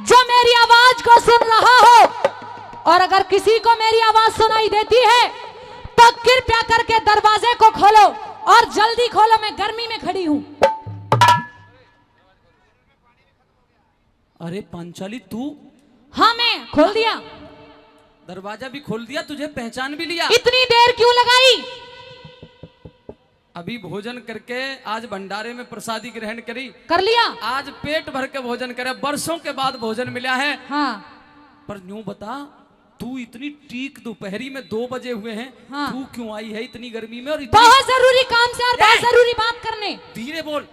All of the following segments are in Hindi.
जो मेरी आवाज को सुन रहा हो और अगर किसी को मेरी आवाज सुनाई देती है तो कृपया करके दरवाजे को खोलो और जल्दी खोलो, मैं गर्मी में खड़ी हूं। अरे पांचाली तू? हाँ मैं खोल दिया, दरवाजा भी खोल दिया, तुझे पहचान भी लिया। इतनी देर क्यों लगाई? अभी भोजन करके आज भंडारे में प्रसादी ग्रहण करी, कर लिया। आज पेट भर के भोजन करे, वर्षों के बाद भोजन मिला है। हाँ पर यूं बता, तू इतनी ठीक दोपहरी में 2 बजे हुए हैं, हाँ। तू क्यों आई है इतनी गर्मी में? और बहुत जरूरी काम से और बहुत जरूरी बात करने। धीरे बोल,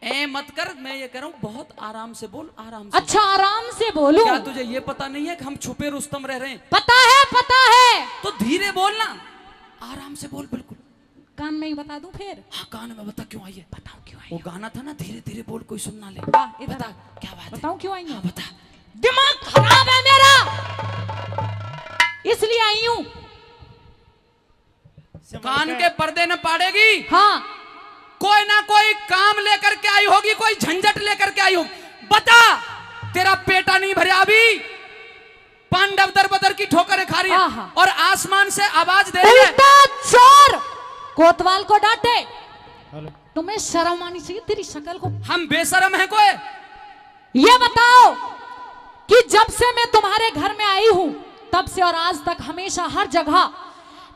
ए मत कर, मैं ये कह रहा हूँ बहुत आराम से बोल, आराम से। अच्छा आराम से बोलूं? क्या तुझे ये पता नहीं है कि हम छुपे रुस्तम रह रहे हैं? पता है, पता है। तो धीरे बोलना, आराम से बोल, बिल्कुल। कान में ही बता दूं फिर? हाँ कान में बता क्यों आई है। बताओ क्यों आई? वो गाना था ना, धीरे धीरे बोल कोई सुन ना ले। इधर बता क्या बात है? बताऊं क्यों आई हूं? हाँ, बता। दिमाग खराब है मेरा, इसलिए आई हूं। कान के पर्दे न पाड़ेगी। हाँ कोई ना कोई काम लेकर के आई होगी, कोई झंझट लेकर के आई होगी। बता, तेरा पेटा नहीं भरा अभी? पांडव दर बदर की ठोकरें खा रही है और आसमान से आवाज दे रही है। चोर कोतवाल को डांटे, तुम्हें शर्म आनी चाहिए तेरी शक्ल को। हम बेशरम हैं कोई? ये बताओ कि जब से मैं तुम्हारे घर में आई हूं तब से और आज तक हमेशा हर जगह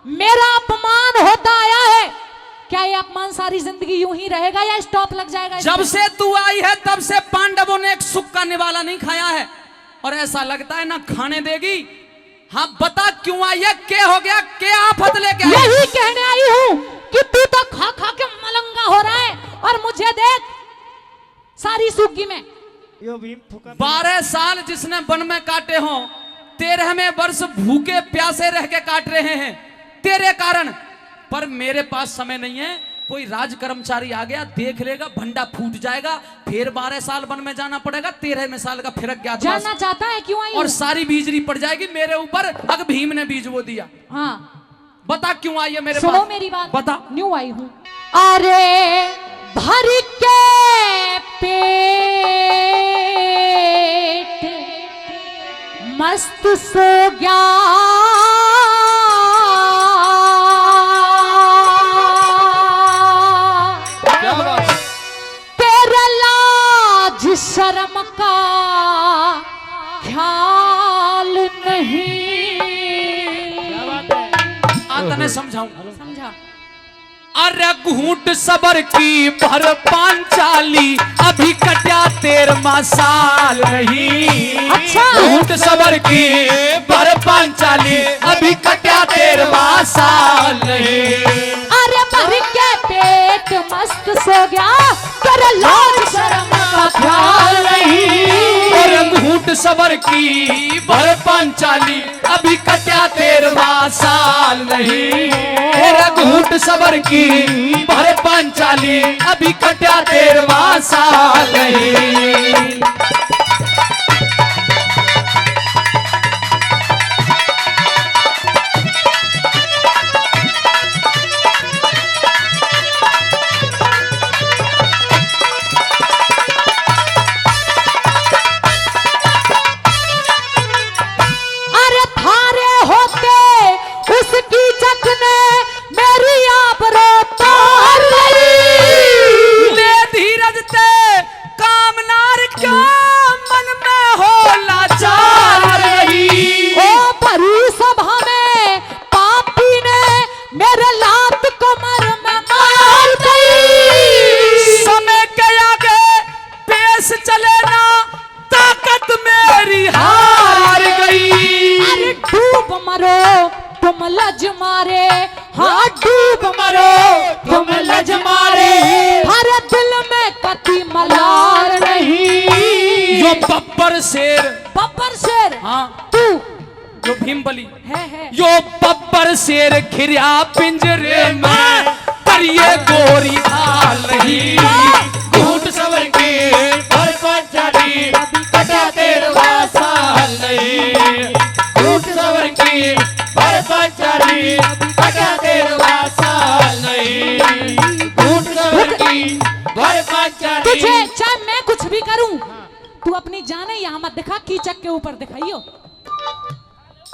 मेरा अपमान होता आया है। क्या ये अपमान सारी जिंदगी यूं ही रहेगा या स्टॉप लग जाएगा? जब से तू आई है तब से पांडवों ने एक सुख का निवाला नहीं खाया है और ऐसा लगता है ना खाने देगी। हाँ बता क्यों आई है, क्या हो गया, क्या आफत लेके आई? यही कहने आई हूं कि तू तो खा खा के मलंगा हो रहा है और मुझे देख सारी सूखी में। 12 साल जिसने वन में काटे हो, 13वें वर्ष भूखे प्यासे रह के काट रहे हैं तेरे कारण। पर मेरे पास समय नहीं है, कोई राज कर्मचारी आ गया देख लेगा, भंडा फूट जाएगा, फिर 12 साल वन में जाना पड़ेगा, 13वें साल का फिर गया जानना चाहता है क्यों आई और सारी बीजरी पड़ जाएगी मेरे ऊपर। अग भीम ने बीज वो दिया। हाँ बता क्यों आई है मेरे सुनो पास? मेरी बात, बता। न्यू आई हूं। अरे भर के पेट मस्त सो गया, तेरे लाज शर्म का ख्याल नहीं। आता मैं समझाऊं। समझा? अरे घूट सबर की भर पांचाली, अभी कट्या 13वां साल नहीं। अच्छा। घूट सबर की भर पांचाली, अभी कट्या 13वां साल नहीं। अरे भर के पेट मस्त सो गया, तेरे लाज शर्म का ख्याल नहीं। और घूट सबर की भर पांचाली, अभी कट्या 13वां साल नहीं। घूट सबर की भर पांचाली, अभी कट्या 13वां साल नहीं। बब्बर शेर हाँ तू जो भीम बली है यो बब्बर शेर खिरिया पिंजरे में, पर ये गोरी हाल नहीं। घूट सबर की भर पांचाली, कट्या 13वां साल नहीं। घूट सबर की भर पांचाली, कट्या 13वां साल नहीं। घूट सबर की तुझे चाहे मैं कुछ भी करूं, तू अपनी जान है यहाँ मत दिखा, कीचक के ऊपर दिखाइयो।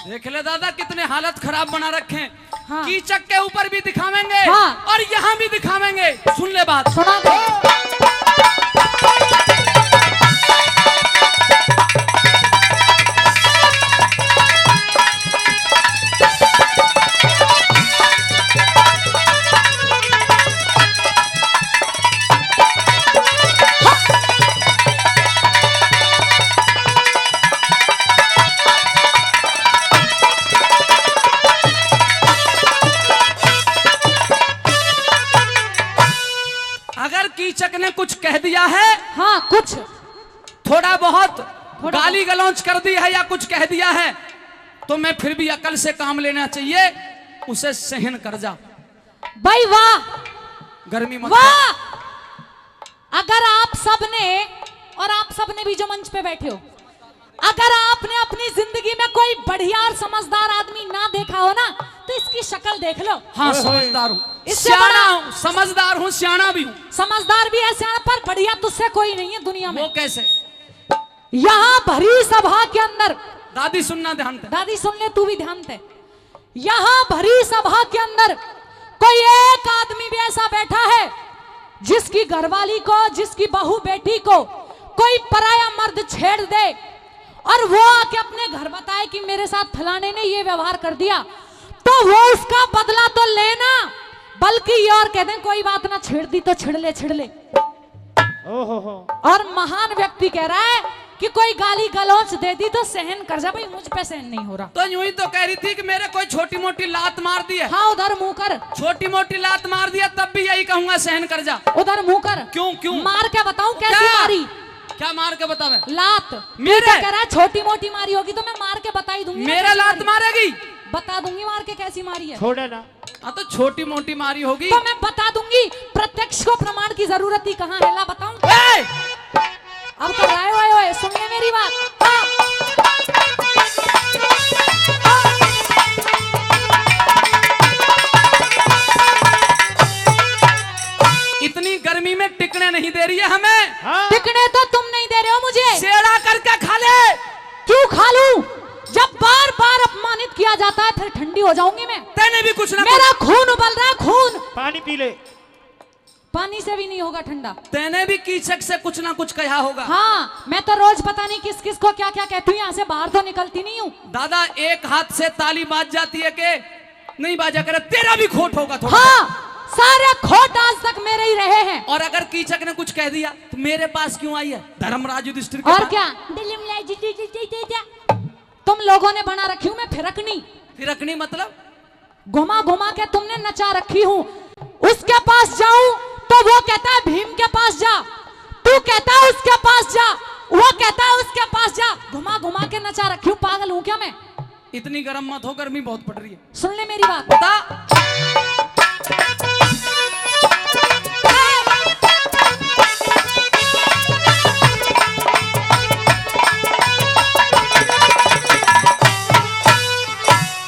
देख ले दादा कितने हालत खराब बना रखे हैं। हाँ। कीचक के ऊपर भी दिखावेंगे हाँ। और यहाँ भी दिखावेंगे। सुन ले बात, सुना दे। अगर कीचक ने कुछ कह दिया है, हाँ कुछ थोड़ा बहुत गाली गलौज कर दी है या कुछ कह दिया है, तो मैं फिर भी अकल से काम लेना चाहिए, उसे सहन कर जा। भाई वाह, गर्मी मत वाह। अगर आप सबने, और आप सबने भी जो मंच पे बैठे हो, अगर आपने अपनी जिंदगी में कोई बढ़िया और समझदार आदमी ना देखा हो ना, तो इसकी शक्ल देख लो। हाँ समझदार हूँ, इससे सियाना बड़ा- हूँ, समझदार हूँ, सियाना भी हूँ। समझदार भी है, सियाना, पर बढ़िया तुझसे कोई नहीं है दुनिया में। वो कैसे? यहाँ भरी सभा के अंदर, दादी सुनना ध्यान दे। दादी सुन ले, तू भी ध्यान दे। यहाँ भरी सभा के अंदर कोई एक आदमी भी ऐसा बैठा है जिसकी घरवाली को, जिसकी बहू बेटी को कोई पराया मर्द छेड़ दे और वो आके अपने घर बताए कि मेरे साथ फलाने ने ये व्यवहार कर दिया, तो वो उसका बदला तो लेना, बल्कि ये और कह दें कोई बात ना, छेड़ दी तो छिड़ ले, छिड़ ले। और महान व्यक्ति कह रहा है कि कोई गाली गलौच दे दी तो सहन कर जा। भाई मुझ पे सहन नहीं हो रहा। तो यूं ही तो कह रही थी कि मेरे कोई छोटी मोटी लात मार दी है। हाँ उधर मुंह कर, छोटी मोटी लात मार दिया तब भी यही कहूंगा सहन कर जा। उधर मुंह कर। क्यों क्यों? मार के बताऊं कैसी क्या? मारी? क्या मार के बतावे? लात। मेरे? तू क्या कह रहा है छोटी मोटी मारी होगी तो मैं मार के बता ही दूंगी ना मेरा कैसी लात मारी। मारेगी? बता दूंगी मार के कैसी मारी है। छोड़े ना। हाँ तो छोटी मोटी मारी होगी तो मैं बता दूंगी, प्रत्यक्ष को प्रमाण की जरूरत ही कहाँ है, ला बताऊं। ए! अब तो राय ओए सुनिए मेरी बात। हाँ। इतनी गर्मी में टिकने नहीं दे रही है हमें। हाँ? टिकने तो तुम नहीं दे रहे हो मुझे। सेड़ा करके खा ले। क्यों खा लूं? जब बार बार अपमानित किया जाता है फिर ठंडी हो जाऊंगी मैं। तेने भी कुछ ना मेरा खून उबल रहा है, खून। पानी पी ले। पानी से भी नहीं होगा ठंडा। तेने भी कीचक से कुछ ना कुछ कहा होगा। हाँ, मैं तो रोज पता नहीं किस किस को क्या क्या कहती हूँ, यहाँ से बाहर तो निकलती नहीं हूँ। दादा एक हाथ से ताली बाज जाती है के नहीं बाजा करे, तेरा भी खोट होगा थोड़ा। हाँ, सारे खोट आज तक मेरे ही रहे हैं। और अगर कीचक ने कुछ कह दिया तो मेरे पास क्यों आई है? धर्मराज युधिष्ठिर के और पास। क्या? तुम लोगों ने बना रखी हूँ मैं फिरकनी। फिरकनी मतलब? घुमा घुमा के तुमने नचा रखी हूँ। उसके पास जाऊं तो वो कहता है भीम के पास जा, तू कहता है उसके पास जा, वो कहता है उसके पास जा। घुमा घुमा के नचा रखी हूँ, पागल हूँ क्या मैं? इतनी गर्म मत हो, गर्मी बहुत पड़ रही है। सुन ले मेरी बात। बता।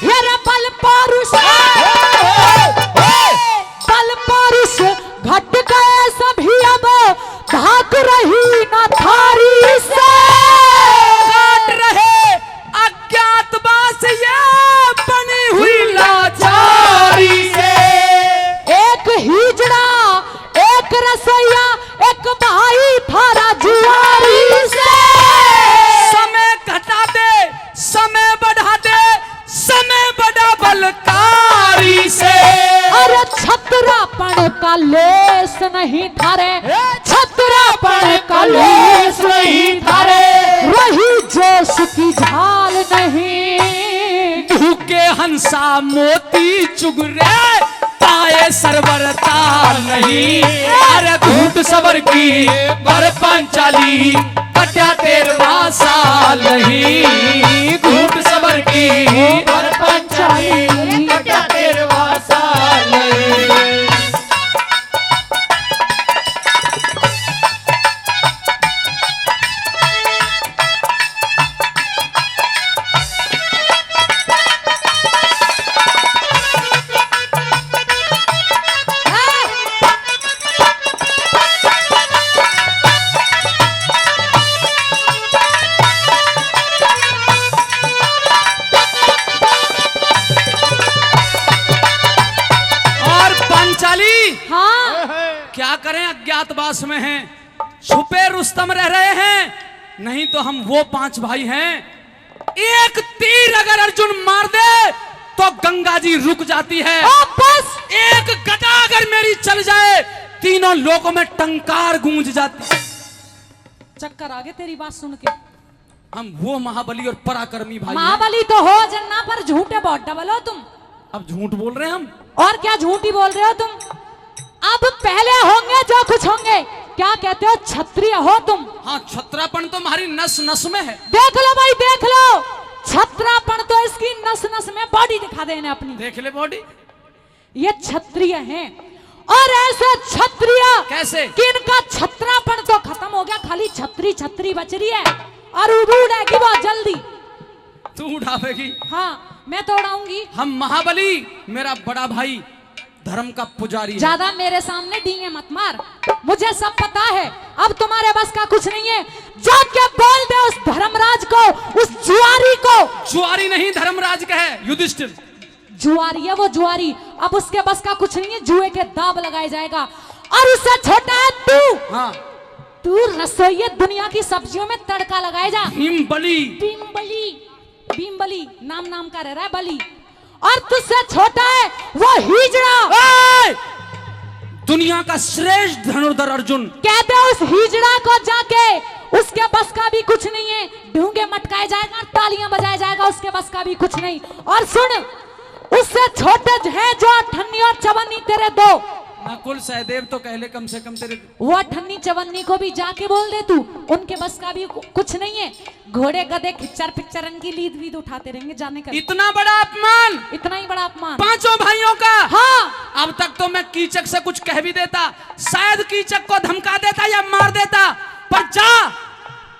मेरा बल पौरुष, बल पौरुष घट गए सभी, अब धाक रही न थारी से। काट रहे अज्ञातवास ये बनी हुई लाचारी से। एक हिजड़ा, एक रसोईया, एक भाई थारा जुआरी से। समय घटा दे, समय बढ़ा दे, समय बड़ा बलकारी से। अरे छतरापण का लेस नहीं थारे, छतरापण का लेस नहीं थारे, रही जोश की झाल नहीं। धूके हंसा मोती चुगरे, पाए सरवरता नहीं। अरे घूट सबर की पर पंचाली, कट्या 13वां साल नहीं। घूट सबर की पर पंचाली, कट्या 13वां साल नहीं। अज्ञातवास में हैं, छुपे रुस्तम रह रहे हैं, नहीं तो हम वो 5 भाई हैं। एक तीर अगर अर्जुन मार दे तो गंगा जी रुक जाती है। बस एक गदा अगर मेरी चल जाए तीनों लोगों में टंकार गूंज जाती है। चक्कर आ गए तेरी बात सुन के। हम वो महाबली और पराक्रमी भाई हैं। महाबली तो हो जन्ना, पर झूठे बहुत डबल हो तुम। अब झूठ बोल रहे हैं हम। और क्या झूठी बोल रहे हो तुम। अब पहले होंगे जो कुछ होंगे, क्या कहते हो, क्षत्रिय हो तुम। हाँ, छत्रापन तो हमारी नस नस में है। देख लो भाई, देख लो, छत्रापन तो इसकी नस नस में, बॉडी दिखा देने अपनी, देख ले बॉडी। ये क्षत्रिय हैं। और ऐसे क्षत्रिय कैसे कि इनका छत्रापन तो खत्म हो गया, खाली छत्री छत्री बच रही है और उड़ेगी बहुत जल्दी। तू उड़ावेगी? हाँ, मैं तो उड़ाऊंगी। हम महाबली, मेरा बड़ा भाई धर्म का पुजारी है। ज्यादा मेरे सामने डींगे मत मार, मुझे सब पता है। अब तुम्हारे बस का कुछ नहीं है, जाके बोल दे उस धर्मराज को, उस जुआरी को। जुआरी नहीं, धर्मराज का है, युधिष्ठिर। जुआरी है वो, जुआरी। अब उसके बस का कुछ नहीं है, जुए के दाव लगाया जाएगा। और उससे छोटा है तू। हाँ, तू रसोई दुनिया की सब्जियों में तड़का लगाए जा। हिमबली। भीमबली, भीमबली नाम नाम का रह रहा है बली। और तुझसे छोटा है वो हिजड़ा। दुनिया का श्रेष्ठ धनुर्धर अर्जुन। कहते हैं उस हिजड़ा को जाके, उसके बस का भी कुछ नहीं है, ढूंगे मटकाए जाएगा, तालियां बजाया जाएगा, उसके बस का भी कुछ नहीं। और सुन, उससे छोटे हैं जो अठन्नी और चवन्नी तेरे दो। नकुल सहदेव तो कहले कम से कम तेरे। वो अठन्नी चवन्नी को भी जाके बोल दे तू, उनके बस का भी कुछ नहीं है। घोड़े गधे खिच्चर पिक्चरन की लीद वीद उठाते रहेंगे, जाने का। इतना बड़ा अपमान, इतना ही बड़ा अपमान 5 भाइयों का। हाँ, अब तक तो मैं कीचक से कुछ कह भी देता, शायद कीचक को धमका देता या मार देता, पर जा,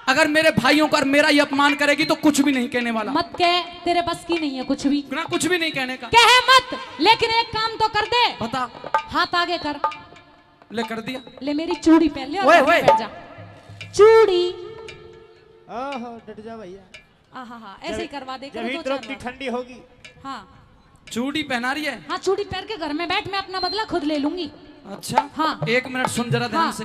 अगर मेरे भाइयों का और मेरा ही अपमान करेगी तो कुछ भी नहीं कहने वाला। मत कह, तेरे बस की नहीं है कुछ भी। ना, कुछ भी नहीं कहने का। कहे मत, लेकिन एक काम तो कर दे। बता। हाथ आगे कर। ले, कर दिया। ले मेरी चूड़ी पहन ले और ओए, घर में ओए। बैठ जा। चूड़ी। ओहो, डट जा भैया। हाँ, ऐसे ही करवा दे। जब ही द्रौपदी ठंडी होगी। हाँ चूड़ी पहना रही है। हाँ, चूड़ी पहन के घर में बैठ, मैं अपना बदला खुद ले लूंगी। अच्छा, हाँ। 1 मिनट सुन जरा ध्यान हाँ। से।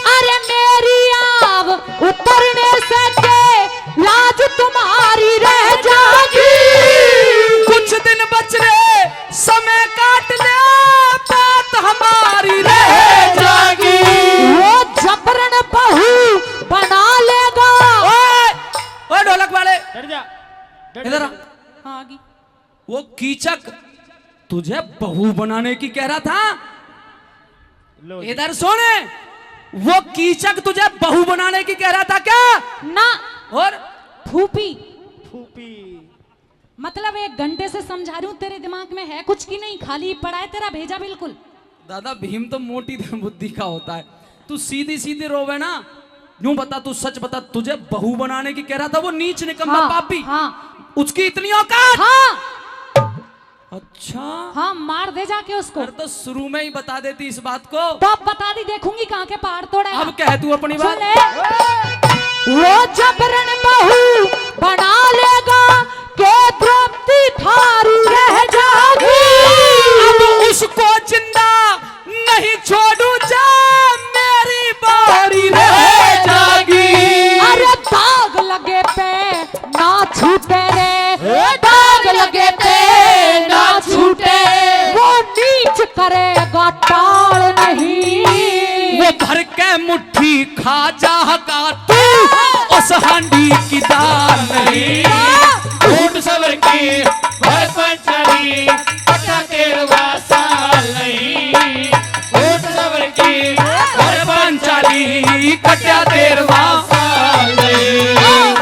अरे मेरी आव उतरने से के लाज तुम्हारी रह जाएगी। कुछ दिन बच रहे, समय काट ले, बात हमारी रह जाएगी। वो जबरन बहू बना लेगा। ओए ढोलक वाले, डट जा। इधर आ। हाँ, आगी। वो कीचक तुझे बहू बनाने की कह रहा था। लो, इधर सोने, वो कीचक तुझे बहू बनाने की कह रहा था क्या? ना, और फूफी। फूफी। मतलब 1 घंटे से समझा रही हूँ, तेरे दिमाग में है कुछ की नहीं, खाली पड़ा है तेरा भेजा बिल्कुल। दादा, भीम तो मोटी बुद्धि का होता है। तू सीधी सीधी रोवे ना, यूं बता, तू सच बता, तुझे बहू बनाने की कह रहा था वो नीच निकम्मा हाँ, पापी। हाँ, उसकी इतनी औकात। हाँ, अच्छा, हाँ, मार दे जाके उसको। अरे तो शुरू में ही बता देती इस बात को। तो अब बता दी, देखूंगी कहाँ के पहाड़ तोड़ेगा। अब कह तू अपनी बात। सुन ले, वो जबरन बहू बना लेगा के द्रौपदी थारी रह जाएगी। अब उसको जिंदा नहीं छोड़ू, जा मेरी बारी रह जाएगी। अरे दाग लगे पे ना छूटे रे, दाग लगे पे ना छूटे। वो नीच करेगा टाल नहीं, वो भर के मुट्ठी खा जा का तू, उस हांडी की दाल नहीं। ऊंट सवर की भर पंचरी, पटा तेरवा साल नहीं। ऊंट सवर की भर पंचाली कट्या 13वां साल नहीं।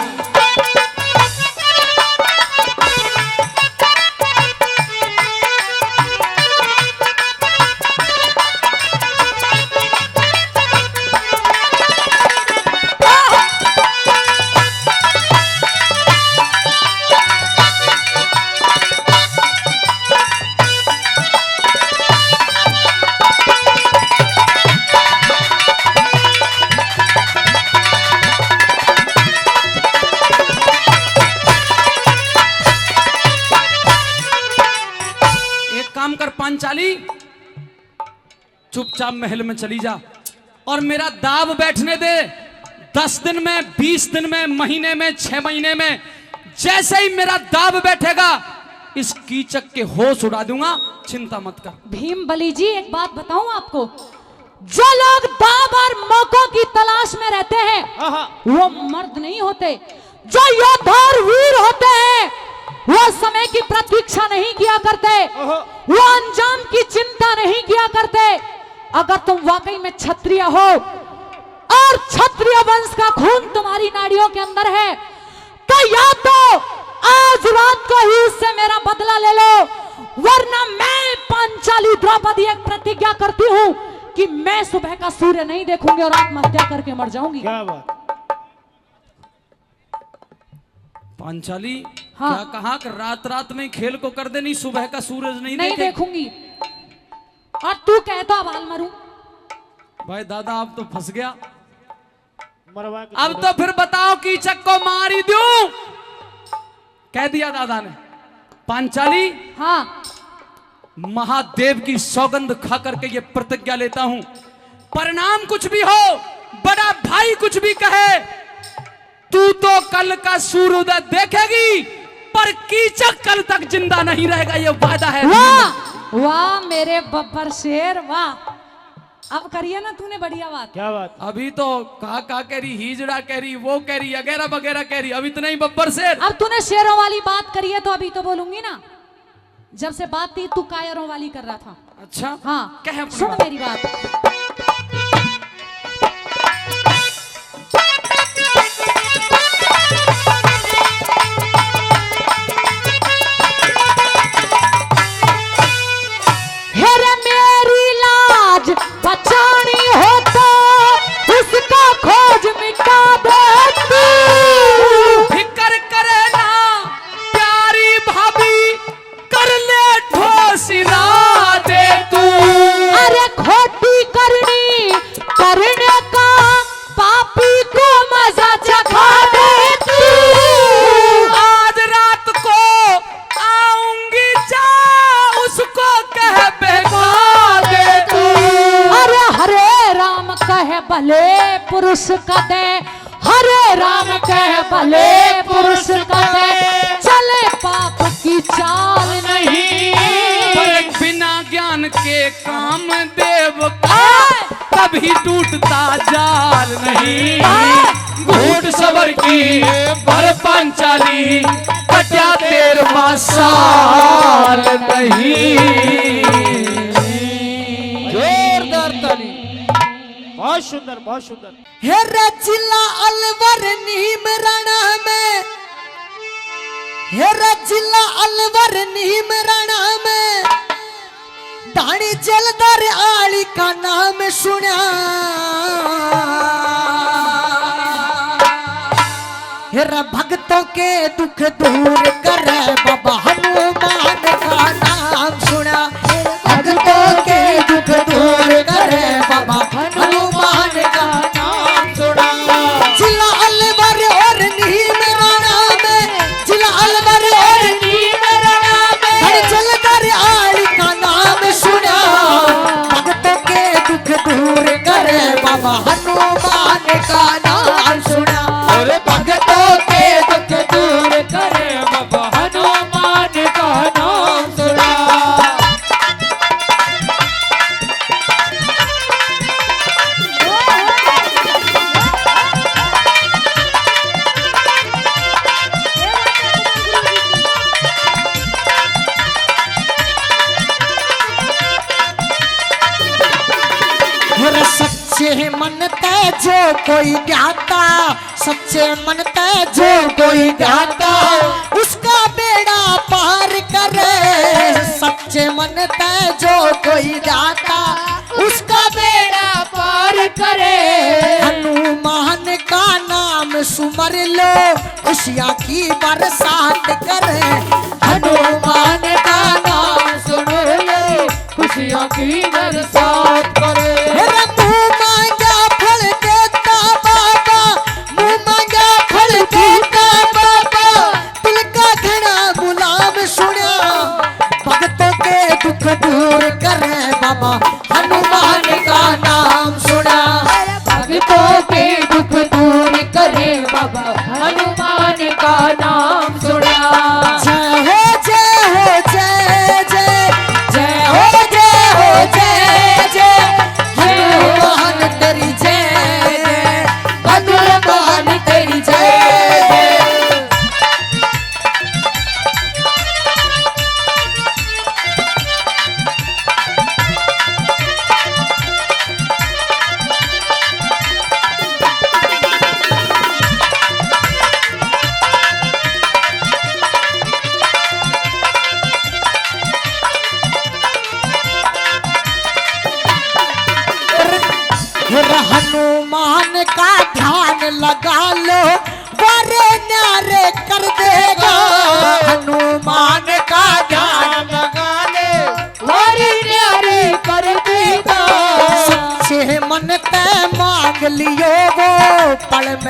पांचाली चुपचाप महल में चली जा और मेरा दाव बैठने दे। 10 दिन में, 20 दिन में, महीने में, 6 महीने में, जैसे ही मेरा दाव बैठेगा इस कीचक के होश उड़ा दूंगा, चिंता मत कर। भीम बली जी, एक बात बताऊं आपको, जो लोग दाव और मौकों की तलाश में रहते हैं वो मर्द नहीं होते। जो योद्धा और वीर होते हैं वो समय की प्रतीक्षा नहीं किया करते, वो अंजाम की चिंता नहीं किया करते। अगर तुम वाकई में क्षत्रिय हो और क्षत्रिय वंश का खून तुम्हारी नाड़ियों के अंदर है तो या तो आज रात को ही उससे मेरा बदला ले लो, वरना मैं पांचाली द्रौपदी एक प्रतिज्ञा करती हूं कि मैं सुबह का सूर्य नहीं देखूंगी और आत्महत्या करके मर जाऊंगी। क्या बात? पांचाली, हाँ। क्या कहा कि रात रात में खेल को कर दे, नहीं सुबह का सूरज नहीं देखूंगी। और तू कहता अब हाल मरूं। भाई दादा अब तो फंस गया। मरवा के अब तो फिर बताओ कीचक को मार ही दूं। कह दिया दादा ने। पांचाली, हाँ, महादेव की सौगंध खा करके ये प्रतिज्ञा लेता हूं, परिणाम कुछ भी हो, बड़ा भाई कुछ भी कहे, तू तो कल का सूर्योदय देखेगी पर कीचक कल तक जिंदा नहीं रहेगा, ये वादा है। वाह वाह मेरे बब्बर शेर, वाह। अब करिए ना तूने बढ़िया बात। क्या बात? अभी तो कहा कह रही, हिजड़ा कह रही, वो कह रही, वगैरह वगैरह कह रही, अभी तो नहीं बब्बर शेर। अब तूने शेरों वाली बात करी है तो अभी तो बोलूंगी ना। जब से बात थी तू कायरों वाली कर रहा था। अच्छा, हाँ, कह अपनी सुन बात। मेरी बात। हेरे मेरी लाज बचानी हो तो उसका खोज मिटा दे तू। फिकर करे ना प्यारी भाभी, कर ले ठोस इरादे तू। अरे खोटी करनी करने का पापी को मजा चखा दे तू। आज रात को आऊंगी, जा उसको कह बेगा दे तू। अरे हरे राम कहे भले पुरुष का दे, हरे राम कहे भले पुरुष का दे, चले पाप की चाल नहीं। पर बिना ज्ञान के काम देव का कभी टूटता जाल नहीं। घूट सबर की पर पांचाली, कटा 13वां साल नहीं। जोरदार ताली। बहुत सुंदर, बहुत सुंदर। हेरे जिला अलवर नीम रणा में, हेरे जिला अलवर नीम रणा में दानी जलदार आली का नाम सुना। हेरा भक्तों के दुख दूर करे बाबा हनुमान का नाम सुना। भक्तों के दुख दूर करे बाबा हनुमान का नाम सुना। जिला अलवर और नीम राणा में, जिला अलवर और नीम राणा में जलकर आली का नाम सुना। भक्तों के दुख दूर करे बाबा हनुमान का नाम सुना। अरे भक्तों के दुख दूर करे बाबा हनुमान का नाम सुना। हेरे सच्चे मन ते जो कोई ज्ञाता, सच्चे मन ते जो कोई ज्ञाता उसका बेड़ा पार करे। सच्चे मन ते जो कोई ज्ञाता उसका बेड़ा पार करे। हनुमान का नाम सुमर लो, खुशियाँ की बरसात करे। हनुमान का नाम सुन लो, खुशियों की बरसात करे। मेरा मुंह मांगा फल देता बाबा, मुंह मांगा फल देता बाबा, दिल का घड़ा गुलाम सुना। भक्तों के दुख दूर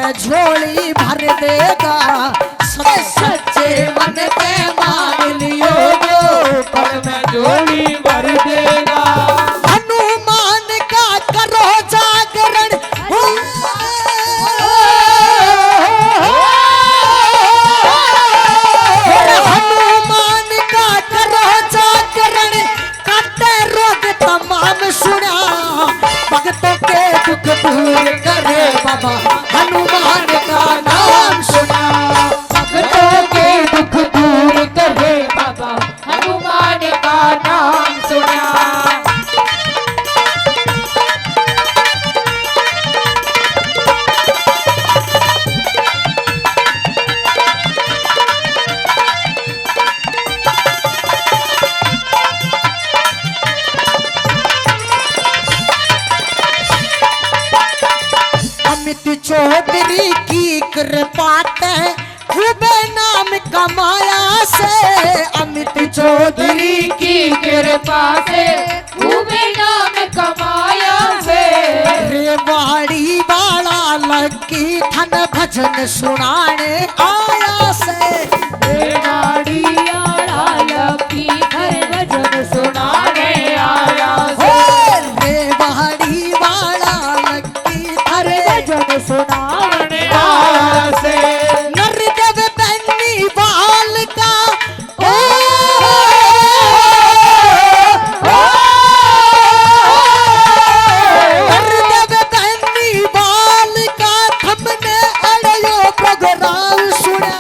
में झोली भर देगा। सच्चे मन के मान लियो जो पल में झोली भर देगा। हनुमान का करो जागरण। हनुमान का करो जागरण, काटे रोग तमाम सुना, भक्तों के दुख दूर करे बाबा हनुमान का नाम सुना। भक्तों के दुख दूर करे बाबा हनुमान का नाम सुना। अमित चौधरी की कृपा है खूबे नाम कमाया से। अमित चौधरी की कृपा से खूबे नाम कमाया से। रेवाड़ी वाला लकी धन भजन सुनाने आया से। रेवाड़ी वाला लकी धन भजन सुनाने आया से। रेवाड़ी वाला लकी धन भजन सुनाने आया से। नरदेव बन्नी बाल का नरदेव बन्नी बाल का हमने अड़यो प्रोग्राम सुना।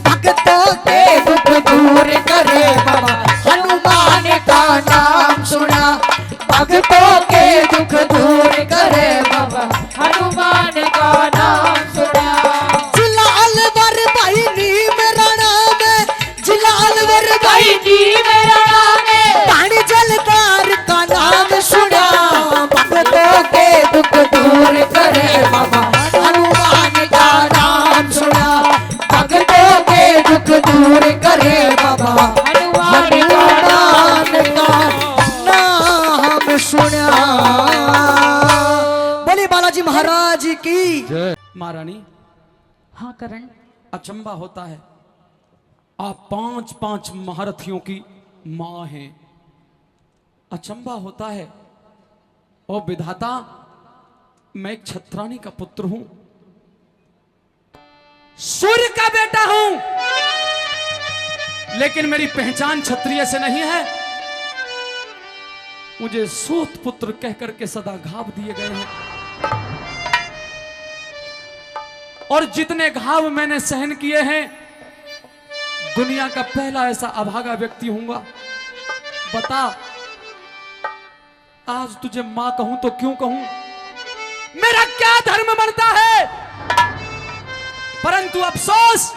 भक्तों के दुख दूर करे बाबा हनुमान का नाम सुना। भक्तों के दुख दूर करे बाबा हनुमान का नाम सुना। जिलालवर भाई नीम राणा में, जिलालवर भाई नीम राणा में पानी जलदार का नाम सुना। भक्तों के दुख दूर करे बाबा हनुमान का नाम सुना। भक्तों के दुख दूर करे बाबा हनुमान का नाम सुना। बोले बालाजी महाराज की। महारानी, हाँ करण, अचंबा होता है, आप 5-5 महारथियों की मां हैं। अचंबा होता है, ओ विधाता, मैं एक छत्रानी का पुत्र हूं, सूर्य का बेटा हूं, लेकिन मेरी पहचान क्षत्रिय से नहीं है। मुझे सूत पुत्र कहकर के सदा घाव दिए गए हैं, और जितने घाव मैंने सहन किए हैं, दुनिया का पहला ऐसा अभागा व्यक्ति हूंगा। बता, आज तुझे मां कहूं तो क्यों कहूं? मेरा क्या धर्म बनता है? परंतु अफसोस,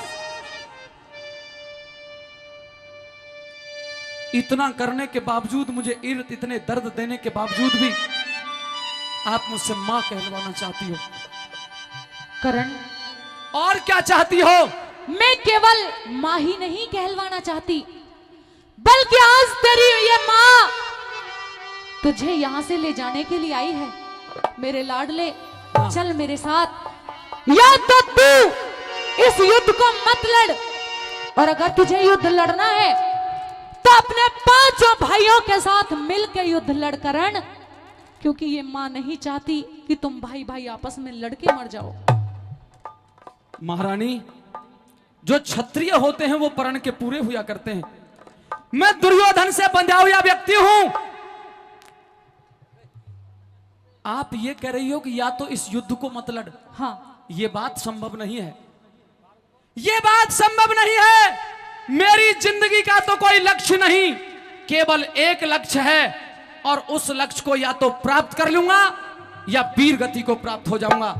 इतना करने के बावजूद, मुझे इतने दर्द देने के बावजूद भी आप मुझसे मां कहलवाना चाहती हो। करण, और क्या चाहती हो? मैं केवल माँ ही नहीं कहलवाना चाहती, बल्कि आज तेरी ये माँ तुझे यहाँ से ले जाने के लिए आई है। मेरे लाडले, चल मेरे साथ। या तो तू इस युद्ध को मत लड़, और अगर तुझे युद्ध लड़ना है तो अपने 5 भाइयों के साथ मिलकर युद्ध लड़ करण, क्योंकि ये माँ नहीं चाहती कि तुम भाई भाई आपस में लड़के मर जाओ। महारानी, जो क्षत्रिय होते हैं वो प्रण के पूरे हुआ करते हैं। मैं दुर्योधन से बंधा हुआ व्यक्ति हूं। आप ये कह रही हो कि या तो इस युद्ध को मत लड़। हाँ, ये बात संभव नहीं है, ये बात संभव नहीं है। मेरी जिंदगी का तो कोई लक्ष्य नहीं, केवल एक लक्ष्य है, और उस लक्ष्य को या तो प्राप्त कर लूंगा या वीर गति को प्राप्त हो जाऊंगा।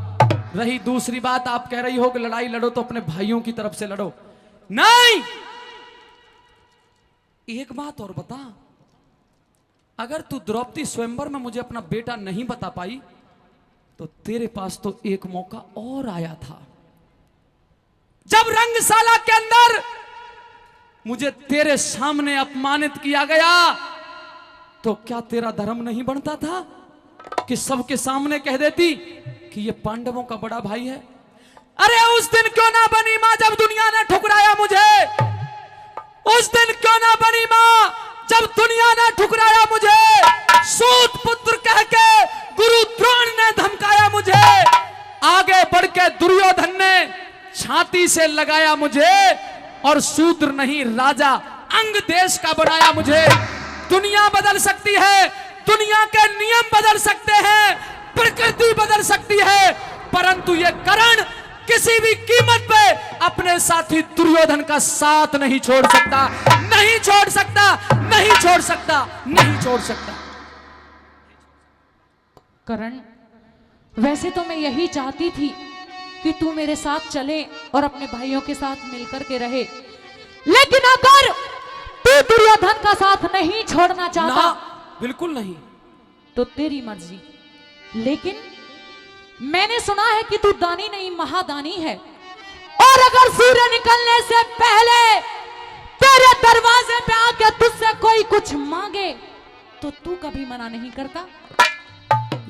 रही दूसरी बात, आप कह रही हो कि लड़ाई लड़ो तो अपने भाइयों की तरफ से लड़ो। नहीं, एक बात और बता, अगर तू द्रौपदी स्वयंवर में मुझे अपना बेटा नहीं बता पाई, तो तेरे पास तो एक मौका और आया था, जब रंगशाला के अंदर मुझे तेरे सामने अपमानित किया गया। तो क्या तेरा धर्म नहीं बनता था कि सबके सामने कह देती कि ये पांडवों का बड़ा भाई है? अरे उस दिन क्यों ना बनी मां जब दुनिया ने ठुकराया मुझे, उस दिन क्यों ना बनी मां जब दुनिया ने ठुकराया मुझे, सूत पुत्र कह के गुरु द्रोण ने धमकाया मुझे, आगे बढ़ के दुर्योधन ने छाती से लगाया मुझे और शूद्र नहीं राजा अंग देश का बनाया मुझे। दुनिया बदल सकती है, दुनिया के नियम बदल सकते हैं, प्रकृति बदल सकती है, परंतु ये कर्ण किसी भी कीमत पे अपने साथी दुर्योधन का साथ नहीं छोड़ सकता, नहीं छोड़ सकता, नहीं छोड़ सकता, नहीं छोड़ सकता। करण, वैसे तो मैं यही चाहती थी कि तू मेरे साथ चले और अपने भाइयों के साथ मिलकर के रहे, लेकिन अगर तू दुर्योधन का साथ नहीं छोड़ना चाहता ना, बिल्कुल नहीं, तो तेरी मर्जी। लेकिन मैंने सुना है कि तू दानी नहीं महादानी है, और अगर सूर्य निकलने से पहले तेरे दरवाजे पे आके तुझसे कोई कुछ मांगे तो तू कभी मना नहीं करता।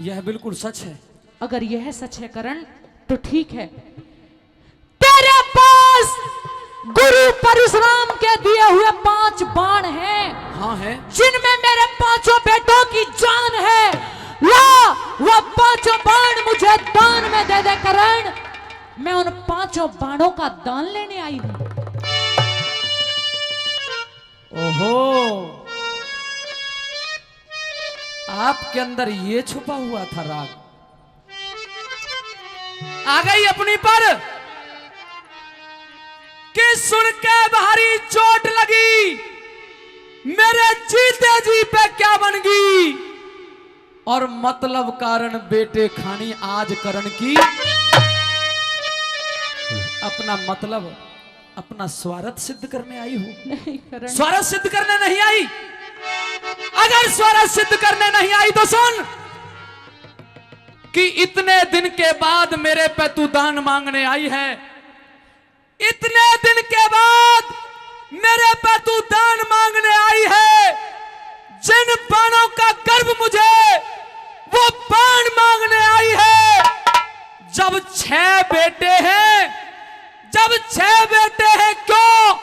यह बिल्कुल सच है। अगर यह सच है करण तो ठीक है, तेरे पास गुरु परशुराम के दिए हुए 5 बाण हैं, हाँ है, जिनमें मेरे 5 बेटों की जान है। ला वो 5 बाण मुझे दान में दे दे करण, मैं उन 5 बाणों का दान लेने आई हूं। ओहो, आपके अंदर ये छुपा हुआ था राग, आ गई अपनी पर कि सुन के भारी चोट लगी, मेरे जीते जी पे क्या बन गई, और मतलब कारण बेटे खानी आज करण की, अपना मतलब अपना स्वार्थ सिद्ध करने आई हूं। नहीं करण, स्वार्थ सिद्ध करने नहीं आई। अगर स्वार्थ सिद्ध करने नहीं आई तो सुन कि इतने दिन के बाद मेरे पे तू दान मांगने आई है, इतने दिन के बाद मेरे पे तू दान मांगने आई है। जिन बाणों का गर्व मुझे वो बाण मांगने आई है। जब 6 बेटे हैं, जब 6 बेटे हैं, क्यों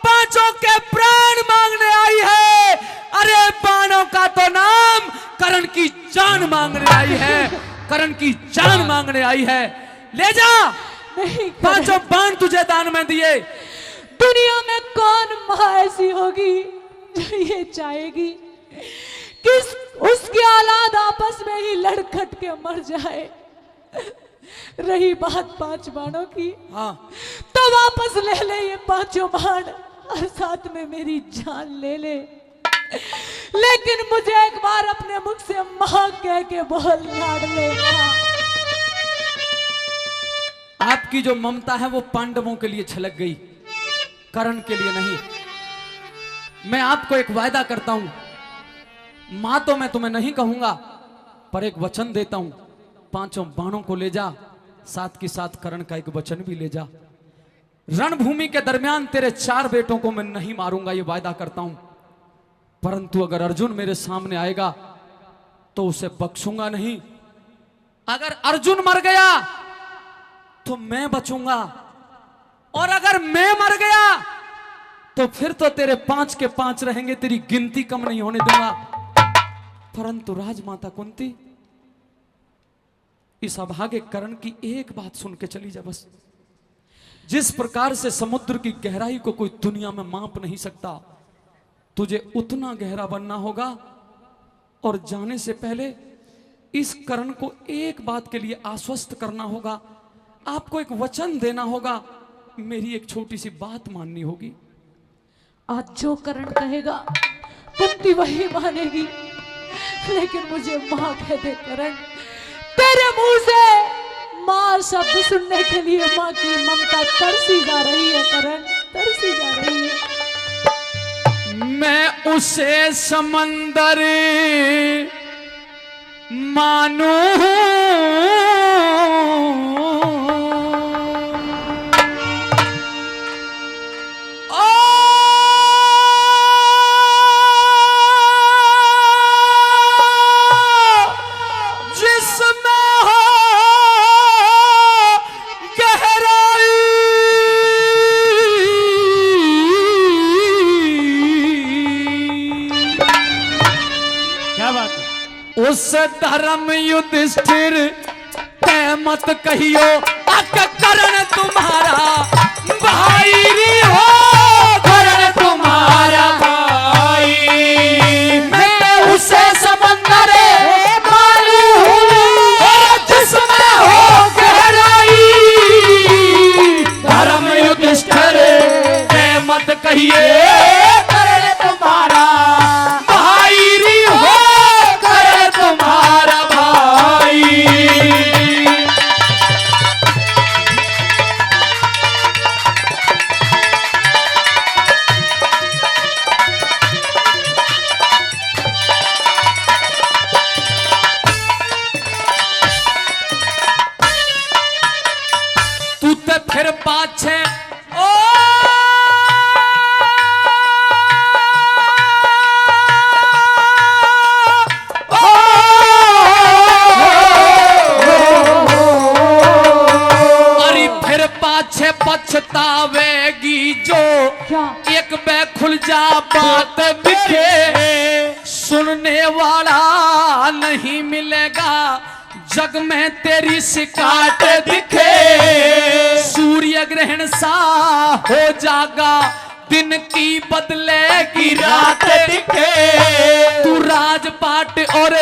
5 के प्राण मांगने आई है। अरे बाणों का तो नाम करण की जान मांगने आई है, करण की जान मांगने आई है। ले जा, नहीं 5 बाण तुझे दान में दिए। दुनिया में कौन माँ ऐसी होगी जो ये चाहेगी कि उसकी औलाद आपस में ही लड़खट के मर जाए। रही बात 5 बाणों की, हाँ, तो वापस ले ले ये 5 बाण और साथ में मेरी जान ले ले, लेकिन मुझे एक बार अपने मुख से मां कह के बोल, लाड ले मां। आपकी जो ममता है वो पांडवों के लिए छलक गई, करण के लिए नहीं। मैं आपको एक वायदा करता हूं, मां तो मैं तुम्हें नहीं कहूंगा, पर एक वचन देता हूं, 5 बाणों को ले जा, साथ के साथ करण का एक वचन भी ले जा। रणभूमि के दरमियान तेरे 4 बेटों को मैं नहीं मारूंगा, ये वायदा करता हूं। परंतु अगर अर्जुन मेरे सामने आएगा तो उसे बख्शूंगा नहीं। अगर अर्जुन मर गया तो मैं बचूंगा, और अगर मैं मर गया तो फिर तो तेरे 5 के 5 रहेंगे, तेरी गिनती कम नहीं होने दूंगा। परंतु राजमाता कुंती, इस अभागे करण की एक बात सुन के चली जा बस। जिस प्रकार से समुद्र की गहराई को कोई दुनिया में माप नहीं सकता, तुझे उतना गहरा बनना होगा। और जाने से पहले इस करण को एक बात के लिए आश्वस्त करना होगा, आपको एक वचन देना होगा, मेरी एक छोटी सी बात माननी होगी। आज जो करण कहेगा कुंती वही मानेगी, लेकिन मुझे मां कह दे करण। तेरे मुंह से मां शब्द सुनने के लिए मां की ममता तरसी जा रही है करण, तरसी जा रही है। मैं उसे समंदर मानू जिसमें हो गहरा उसे धर्म युधिष्ठिर ते मत कहियो अक करण तुम्हारा भाई री हो, करण तुम्हारा भाई। मैं उसे समंदर मालू हूँ जिसमें हो गहराई। धर्म युधिष्ठिर ते मत कहिए करण तुम्हारा भाई री हो, करण तुम्हारा भाई। तू ते फिर पाछे ओ अरे फिर पाछे पछतावेगी जो क्या? एक बे खुल जा बात दिखे, सुनने वाला नहीं मिलेगा जग में तेरी शिकायत दिखे। सूर्य ग्रहण सा हो जागा दिन की बदलेगी रात दिखे। तू राजपाट और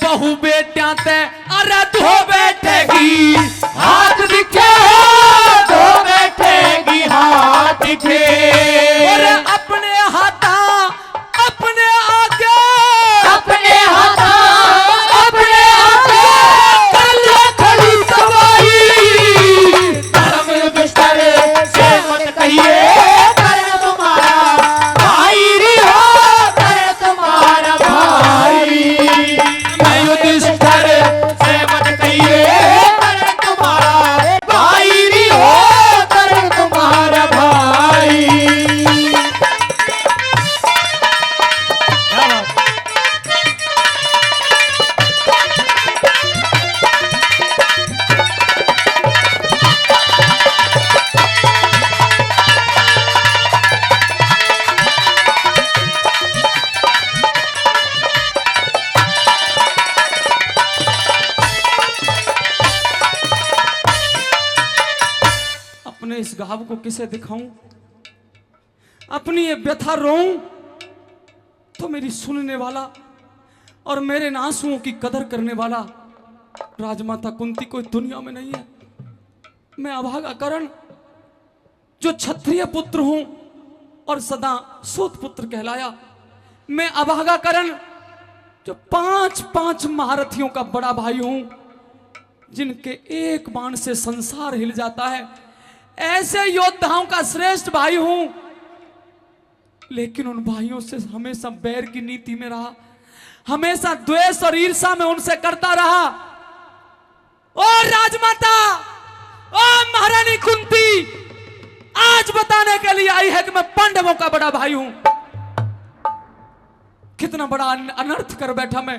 बहु बेटियां ते अरे धो बैठेगी हाथ दिखे, तो बैठेगी हाथ दिखे। और अपने हाथा अपने आगे अपने हाथा अपने आगे कर ले खड़ी सवाई। धर्म युधिष्ठिर से मत कहिए करण तुम्हारा भाई री हो, करण तुम्हारा भाई। मैं युधिष्ठिर से मत कहिए करण तुम्हारा भाई री हो, करण तुम्हारा भाई। अपने इस घाव को किसे दिखाऊं, अपनी ये व्यथा रोऊं, तो मेरी सुनने वाला और मेरे आंसुओं की कदर करने वाला राजमाता कुंती कोई दुनिया में नहीं है। मैं अभागा करण जो क्षत्रिय पुत्र हूं और सदा सूत पुत्र कहलाया। मैं अभागा करण जो 5-5 महारथियों का बड़ा भाई हूं, जिनके एक बाण से संसार हिल जाता है। ऐसे योद्धाओं का श्रेष्ठ भाई हूं, लेकिन उन भाइयों से हमेशा बैर की नीति में रहा, हमेशा द्वेष और ईर्ष्या में उनसे करता रहा। ओ राजमाता, ओ महारानी कुंती, आज बताने के लिए आई है कि मैं पांडवों का बड़ा भाई हूं। कितना बड़ा अनर्थ कर बैठा मैं,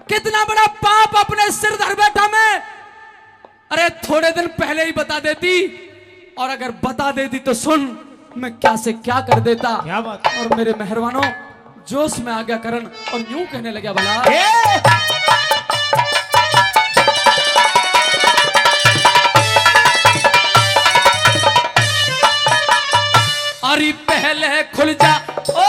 कितना बड़ा पाप अपने सिर धर बैठा मैं। अरे थोड़े दिन पहले ही बता देती, और अगर बता देती तो सुन मैं क्या से क्या कर देता। क्या बात। और मेरे मेहरबानों जोश में आ गया करण और यूं कहने लगा भला अरे पहले खुल जा ओ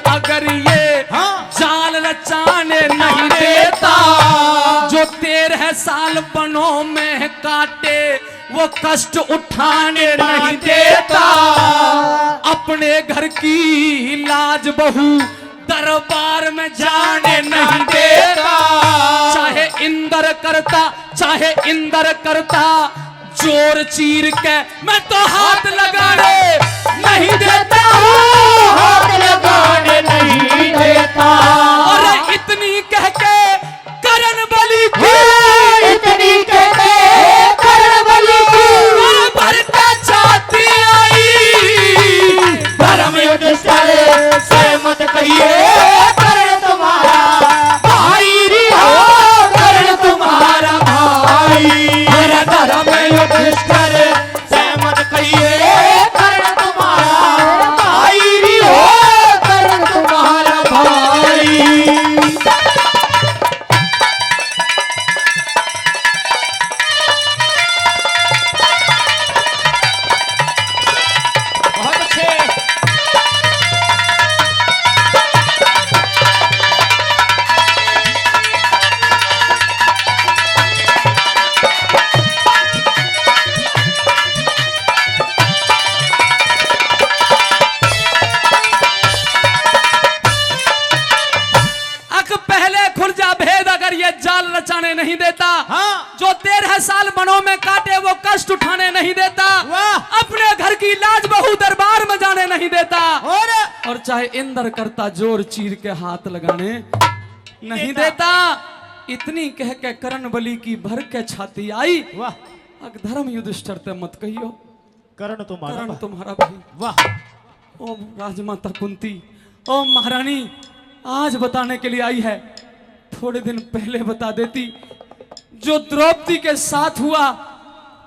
अगर ये जाल रचाने नहीं देता, जो 13 साल बनों में काटे वो कष्ट उठाने नहीं देता। अपने घर की लाज बहू दरबार में जाने नहीं देता। चाहे इंद्र करता जोर चीर के मैं तो हाथ लगाने नहीं देता हूँ, हाथ लगाने नहीं देता। और इतनी कह के करण बलि की, इतनी कहते करण बलि की भर के छाती आई। धर्म युधिष्ठिर से मत कहिए करण तुम्हारा भाई री हो, करण तुम्हारा जाने नहीं देता। हाँ। जो 13 साल वनों में काटे वो कष्ट उठाने नहीं देता। वाह। अपने घर की लाज बहू दरबार में जाने नहीं देता। और चाहे इंद्र करता जोर चीर के हाथ लगाने नहीं देता। इतनी कह के कर्ण बलि की भर के छाती आई। वाह। धर्म युधिष्ठिर ते मत कहियो, कर्ण तुम्हारा तुम्हारा भाई। वाह। ओ राजमाता कुंती, ओ महारानी आज बताने के लिए आई है, थोड़े दिन पहले बता देती। जो द्रौपदी के साथ हुआ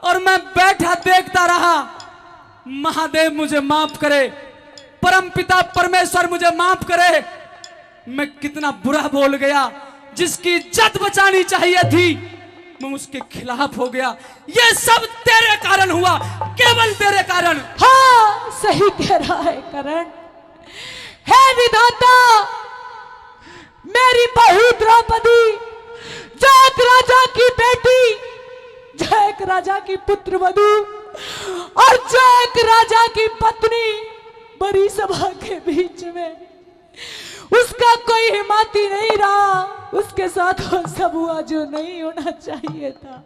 और मैं बैठा देखता रहा। महादेव मुझे माफ करे, परम पिता परमेश्वर मुझे माफ करे। मैं कितना बुरा बोल गया। जिसकी इज्जत बचानी चाहिए थी मैं उसके खिलाफ हो गया। ये सब तेरे कारण हुआ, केवल तेरे कारण। हाँ सही कह रहा है करण। हे विधाता, मेरी बहू द्रौपदी जयक राजा की बेटी, जयक राजा की पुत्र वधू और जयक राजा की पत्नी बड़ी सभा के बीच में उसका कोई हिम्मती नहीं रहा। उसके साथ वो सब हुआ जो नहीं होना चाहिए था।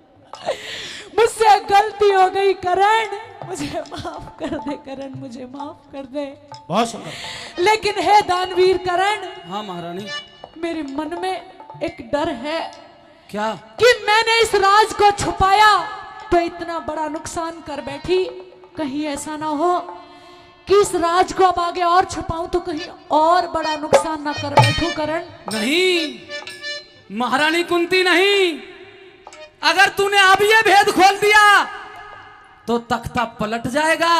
मुझसे गलती हो गई करण, मुझे माफ कर दे करण, मुझे माफ कर दे। बहुत सुंदर। लेकिन हे दानवीर करण, हाँ महारानी। मेरे मन में एक डर है क्या? कि मैंने इस राज को छुपाया तो इतना बड़ा नुकसान कर बैठी। कहीं ऐसा ना हो कि इस राज को अब आगे और छुपाऊं तो कहीं और बड़ा नुकसान ना कर बैठूं करण। नहीं महारानी कुंती, नहीं। अगर तूने अब ये भेद खोल दिया तो तख्ता पलट जाएगा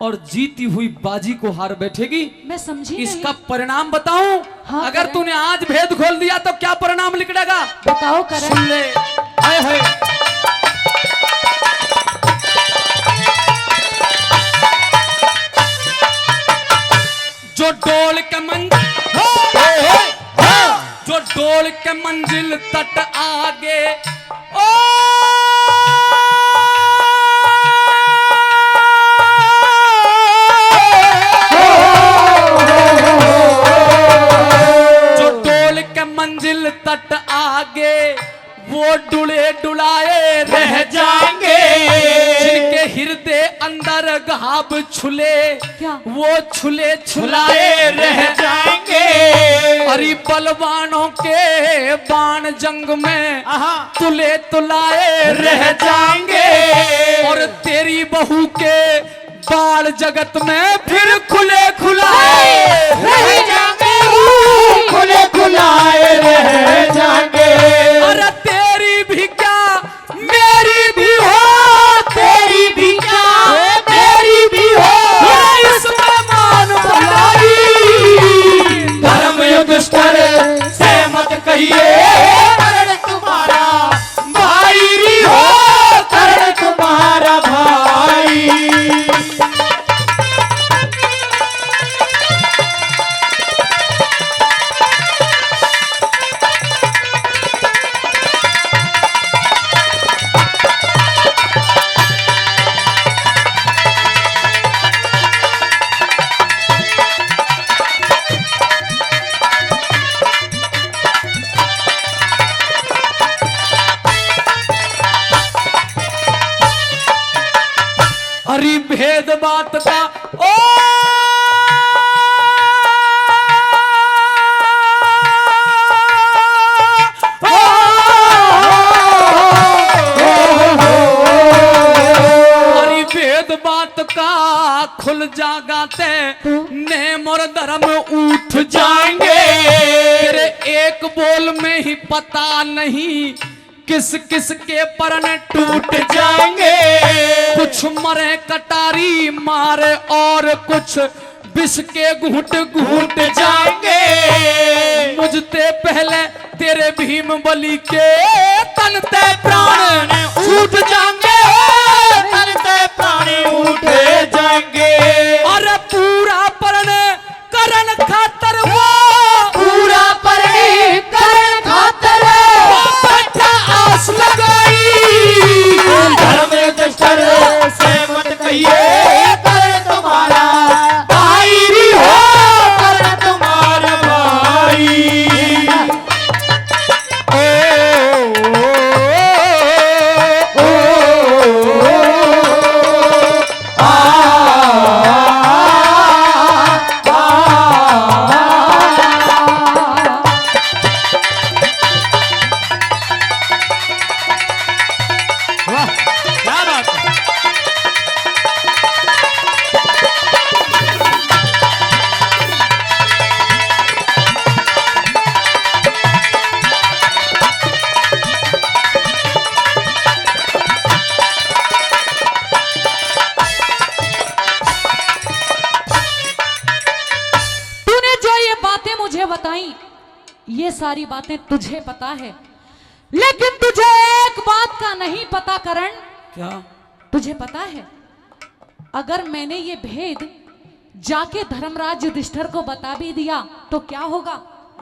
और जीती हुई बाजी को हार बैठेगी। मैं समझी इसका नहीं। परिणाम बताऊं? हाँ, अगर करण। तूने आज भेद खोल दिया तो क्या परिणाम निकलेगा? बताओ करण। सुन ले। हाय हाय। जो डोल के मंजिल तट आगे ओ जो डोल के मंजिल तट आगे वो डुले डुलाए रह जाएंगे। जिनके हृदय अंदर घाव छुले क्या? वो छुले छुलाए रह जाएंगे। अरे बलवानों के बाण जंग में तुले तुलाए रह जाएंगे। और तेरी बहू के बाल जगत में फिर खुले खुलाए रह जाएंगे। खुले खुलाए रह जाएंगे। अरे तेरी भी क्या मेरी भी हो, तेरी भी क्या मेरी भी हो, इसमें मान बनाई। धर्म युधिष्ठिर से मत कहिए कर्ण तुम्हारा भाई हो, कर्ण तुम्हारा भाई। हरी भेद बात का ओ हरी भेद बात का खुल जागाते नेम और धर्म उठ जाएंगे। तेरे एक बोल में ही पता नहीं किस किस के परण टूट जाएंगे। कुछ मरे कटारी मारे और कुछ विष के घूंट घूंट जाएंगे। मुझते पहले तेरे भीम बलि के तन ते प्राण छूट जाएंगे। तन से प्राणी उठे जाएंगे। और पूरा परण करण खातर वो पूरा परणी कर्ण खातर बैठा आस लगाई। धर्म युधिष्ठिर से मत कहिए कर्ण तुम्हारा भाई भी हो, कर्ण तुम्हारा भाई। ओ बताई, ये सारी बातें तुझे पता है, लेकिन तुझे एक बात का नहीं पता करण। क्या? तुझे पता है अगर मैंने ये भेद जाके धर्मराज युधिष्ठिर को बता भी दिया तो क्या होगा?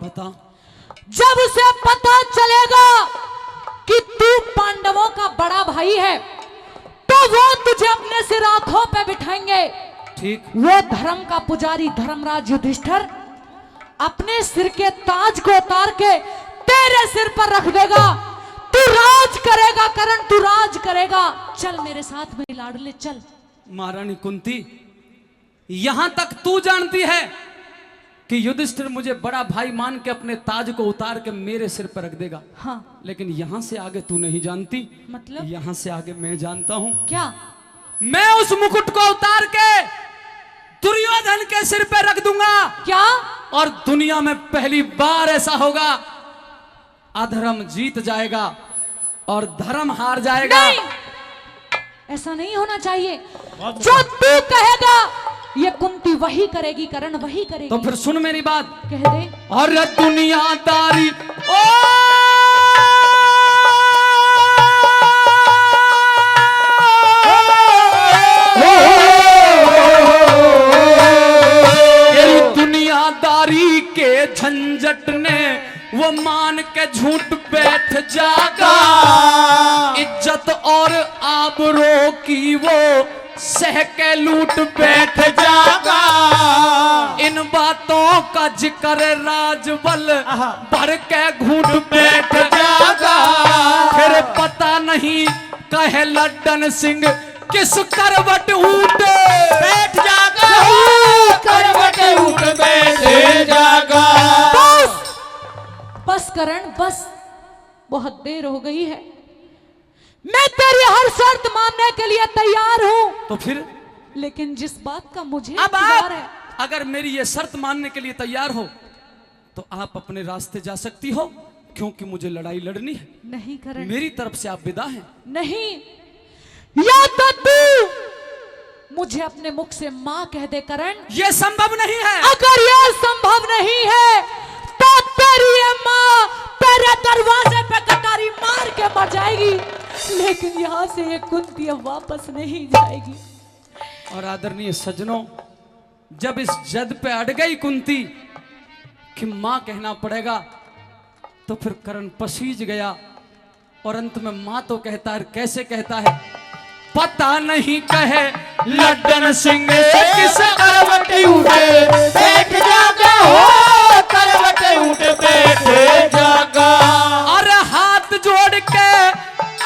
बता। जब उसे पता चलेगा कि तू पांडवों का बड़ा भाई है तो वो तुझे अपने सिर आंखों पे बिठाएंगे। ठीक। वो धर्म का पुजारी धर्मराज युधिष्ठिर अपने सिर के ताज को उतार के तेरे सिर पर रख देगा। तू राज करेगा करण, तू राज करेगा। चल मेरे साथ मेरी लाडले चल। महारानी कुंती, यहां तक तू जानती है कि युधिष्ठिर मुझे बड़ा भाई मान के अपने ताज को उतार के मेरे सिर पर रख देगा। हाँ। लेकिन यहां से आगे तू नहीं जानती। मतलब? यहां से आगे मैं जानता हूं। क्या? मैं उस मुकुट को उतार के दुर्योधन के सिर पे रख दूंगा। क्या? और दुनिया में पहली बार ऐसा होगा, अधर्म जीत जाएगा और धर्म हार जाएगा। नहीं, ऐसा नहीं होना चाहिए। जो तू कहेगा ये कुंती वही करेगी करण, वही करेगी। तो फिर सुन मेरी बात, कह दे। और दुनियादारी ओ दुनियादारी के झंझट ने वो मान के झूठ बैठ जागा। इज्जत और आबरू की वो सह के लूट बैठ जागा। इन बातों का जिक्र राजबल भर के घूट बैठ जागा। फिर पता नहीं कहे लड्डन सिंह किस करवट ऊट बैठ जागा। करवट उठ बैठे जागा। बस करण बस, बहुत देर हो गई है। मैं तेरी हर शर्त मानने के लिए तैयार हूं। तो फिर? लेकिन जिस बात का मुझे अब इंतजार है, आप अगर मेरी ये शर्त मानने के लिए तैयार हो तो आप अपने रास्ते जा सकती हो, क्योंकि मुझे लड़ाई लड़नी है। नहीं करण, मेरी तरफ से आप विदा हैं। नहीं। या तो तू मुझे अपने मुख से मां कह दे करण। ये संभव नहीं है। अगर यह संभव नहीं है तो तेरी ये मां तेरे दरवाजे पे कटारी मार के मर जाएगी, लेकिन यहां से ये कुंती अब वापस नहीं जाएगी। और आदरणीय सज्जनों, जब इस जद पे अड़ गई कुंती कि मां कहना पड़ेगा, तो फिर कर्ण पसीज गया और अंत में मां तो कहता है। कैसे कहता है? पता नहीं कहे लड्डन सिंह से किस करवट उठे बैठ जागा। हो करवट उठ बैठे जागा। और हाथ जोड़ के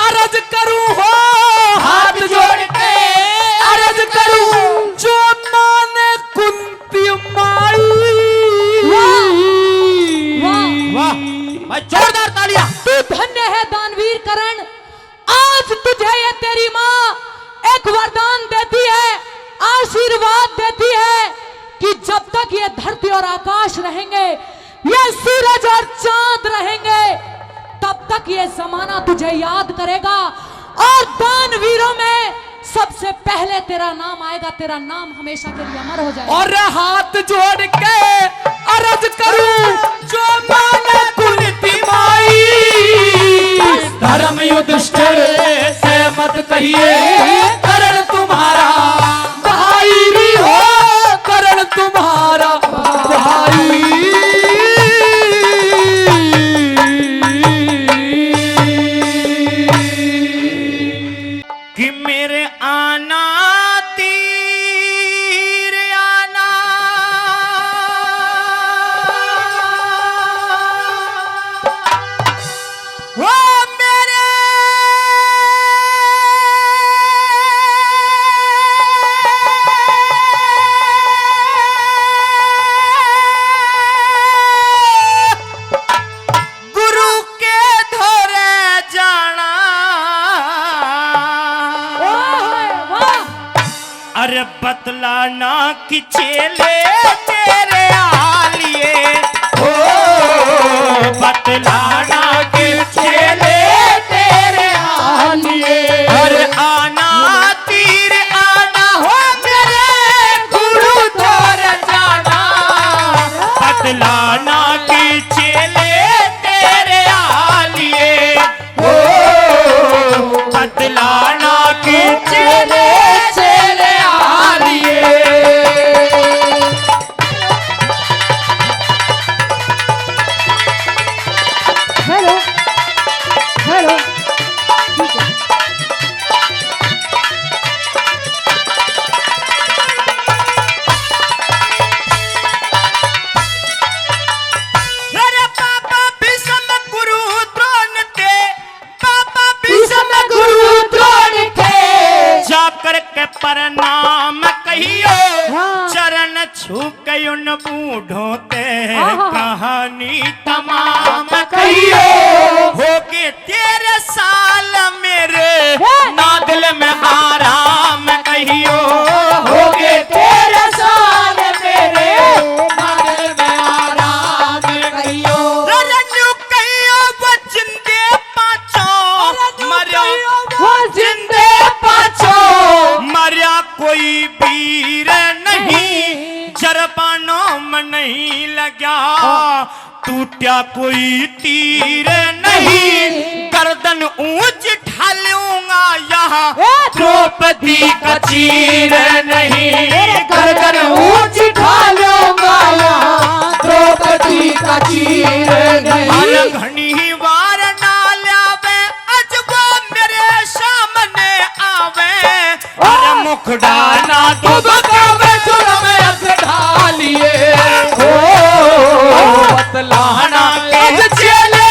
अर्ज करूं, हो हाथ जोड़ के अर्ज करूं, जो माने कुंती माई। वाह, भाई जोरदार तालियां। तू धन्य है दानवीर करण। आज तुझे ये तेरी मां एक वरदान देती है, आशीर्वाद देती है कि जब तक ये धरती और आकाश रहेंगे, ये सूरज और चांद रहेंगे, तब तक ये जमाना तुझे याद करेगा। और दानवीरों में सबसे पहले तेरा नाम आएगा, तेरा नाम हमेशा के लिए अमर हो जाएगा। और हाथ जोड़ के अर्ज करूं, जो माने कुंती माई। धर्म युधिष्ठिर से मत कहिए कर्ण तुम्हारा भाई भी हो, कर्ण तुम्हारा भाई। कि मेरे आना तीर आना वो मेरे गुरु के धोरे जाना। अरे बतलाना कि चेले तेरे आलिए। ओ बतलाना कि चेले तेरे आलिए। अरे आना तीर आना हो मेरे गुरु तोर जाना। बतलाना तू कयुन बूढ़ों ते आहा। कहानी तमाम कहियो हो के तेरे साल मेरे ना दिल में आराम कहियो हो के तेरे साल मेरे ना दिल में आराम कहियो रजू कहियो वो जिंदे पाछो मरिया वो जिंदे पाछो मरिया कोई वीर नहीं जरबानों में नहीं लगा टूटा कोई तीर नहीं गर्दन ऊंच ढालूंगा यहाँ द्रौपदी का चीर नहीं गर्दन ऊंच ढालूंगा यहाँ द्रौपदी का चीर नहीं घनी वार ना लावे अजबो मेरे सामने आवे अरे मुख डाना तो बकावे जुर्म अख ढालिए बतलाना के चले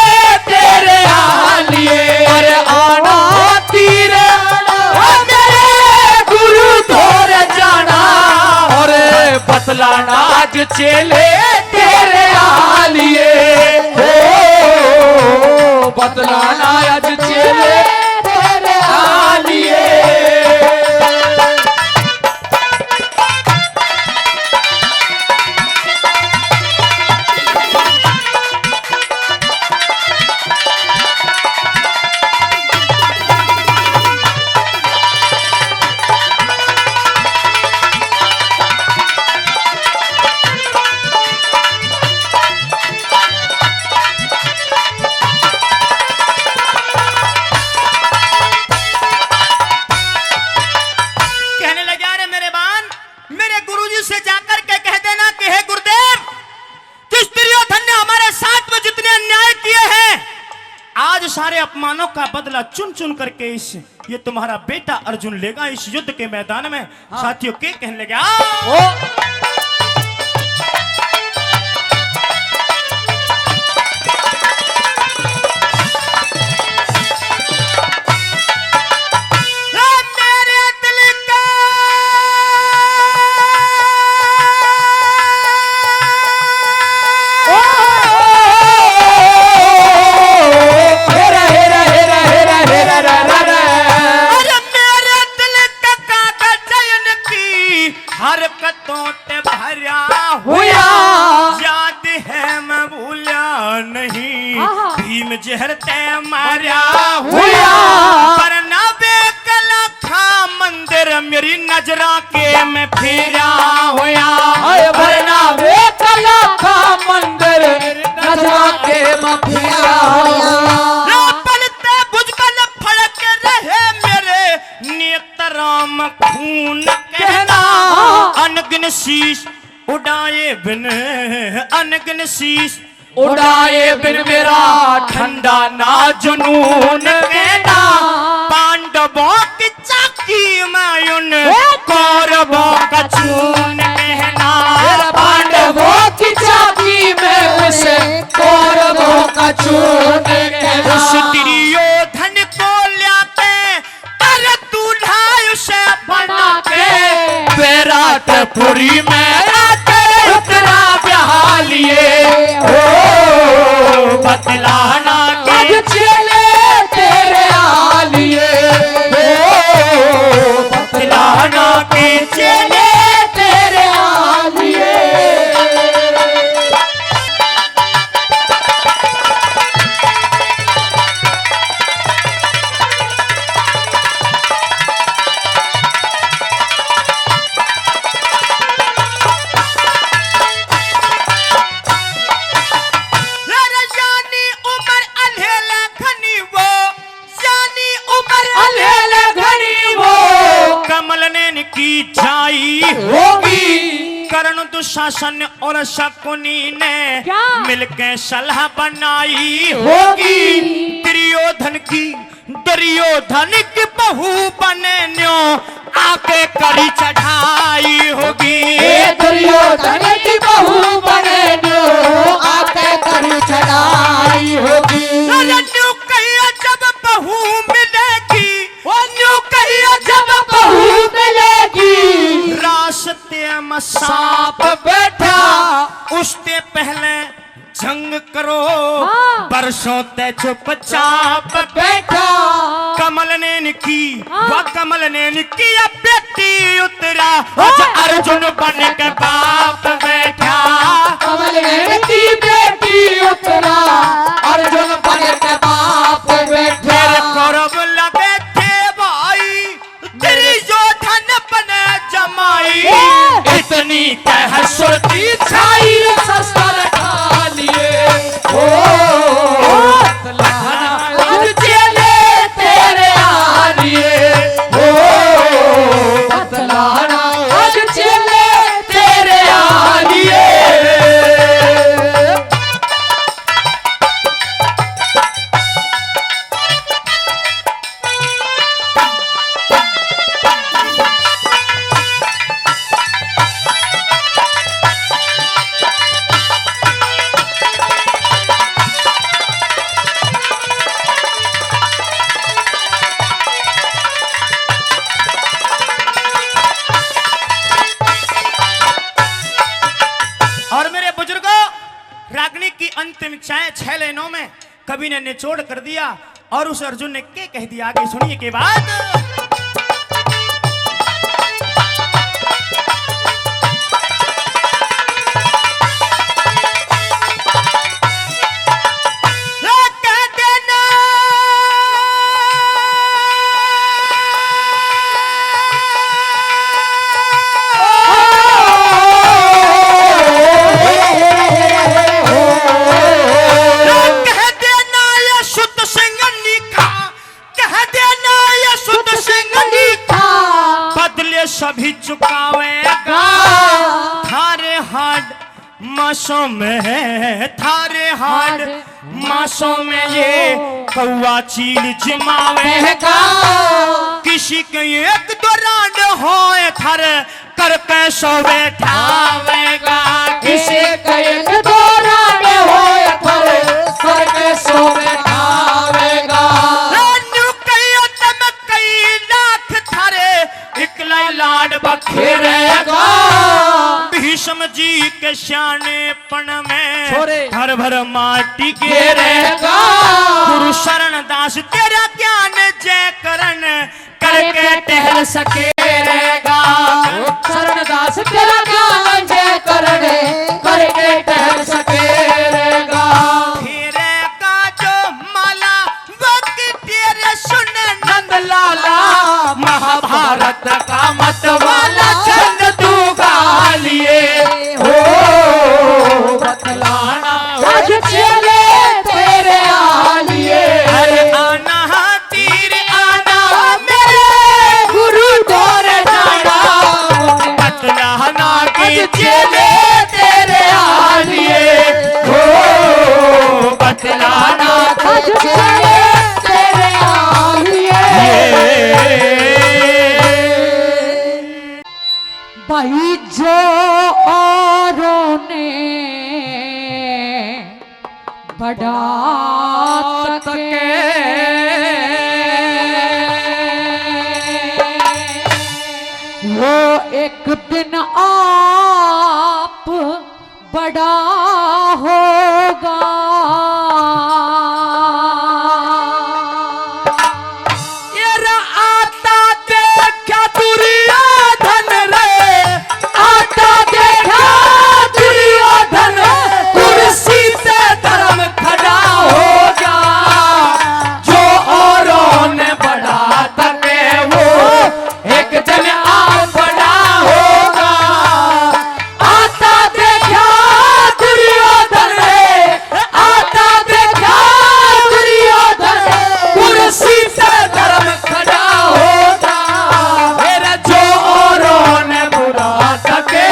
तेरे आलिए अरे आना तीर मेरे गुरु तोर जाना और बतलाना आज चले तेरे आलिए हो बतलाना आज चले तेरे आलिए सारे अपमानों का बदला चुन चुन करके इस ये तुम्हारा बेटा अर्जुन लेगा इस युद्ध के मैदान में। हाँ। साथियों के कहने लगे जहर ते मारा हुआ पर ना बेकला खा मंदिर मेरी नजरा के में फिरा हुआ पर ना बेकला खा मंदिर नजरा के में फिरा हुआ पलते बुझबल फड़क रहे मेरे नेत्राम खून कहना अनगिन शीश उड़ाए बिन अनगिन शीश उड़ाए बिन मेरा ठंडा ना जुनून कहना पांडवों की चाकी में उन कौरवों का चून कहना पांडवों की चाकी में उसे कौरवों का चून कहना उस दुर्योधन को लाके अरे दूल्हा उसे बना के विराटपुरी में उतरा ब्याह लिए बतलाना के चले तेरे आलिए बतलाना के चले तेरे आलिए की जाई होगी कर्ण दुशासन और शकुनी ने मिलकर सलाह बनाई होगी दुर्योधन की बहू बने न्यो आके करी चढ़ाई होगी दुर्योधन की बहू बने न्यो आके करी चढ़ाई होगी जब बहू मिलेगी जब बहू मिलेगी रास्ते में सांप बैठा उससे पहले जंग करो हाँ। बरसों ते चुपचाप बैठा कमल ने की वह कमल ने की अब बेटी उतरा आज अर्जुन बन के बाप बैठा कमल ने की बेटी उतरा अर्जुन बन के बाप बैठा तेरे कौरव लगे थे भाई तेरी जो धन बने जमाई इतनी कह सुरती छाई शस्त्र खा लिए ओ बतलाना आज चले तेरे आलिए ओ बतलाना आज चले तेरे आलिए और मेरे बुजुर्गों रागनी की अंतिम इच्छाएं 6 लाइनों में कवि ने निचोड़ कर दिया और उस अर्जुन ने क्या कह दिया आगे सुनिए के बाद कह देना कह देना ये शुद्ध सिंह लिखा कह देना ये शुद्ध सिंह लिखा बदले सभी चुकावेगा थारे हाड मासों में है थारे हाड मासों में ये कौवा चील जिमावेगा किसी के एक दो रांड होए थर कर पैसों बैठावेगा किसी का एक दौरा में होए थरे सर के सो बैठावेगा रानू कई तम कई लाख थारे इकलाई लाड बखेरेगा भीष्म जी के श्यानेपन में छोरे। भर भर माटी घेरेगा गुरु शरण दास तेरा ज्ञान जय करण करके टहल सकेगा शरणदास तेरा ज्ञान जय करने करके टहल सकेगा फेरेगा जो माला वक्त तेरे सुन नंद लाला महाभारत का मत वाला छंद तू गा लिए हो बतलाना आज चले तेरे आलिए अरे आना तीर आना मेरे गुरु तोरे जाना बतलाना आज की चले तेरे आलिए हो बतलाना आज चले तेरे आलिए भाई जो औरों ने बढ़ा वो एक दिन आप बड़ा होगा ये आता देखा दुर्योधन रे आता देखा दुर्योधन कुर्सी से धर्म खड़ा होगा जो औरों ने बढ़ा तके वो एक दिन आप बड़ा होगा आता देखा दुर्योधन रे आता देखा दुर्योधन कुर्सी से धर्म खड़ा होगा मेरा जो औरों ने बुरा तके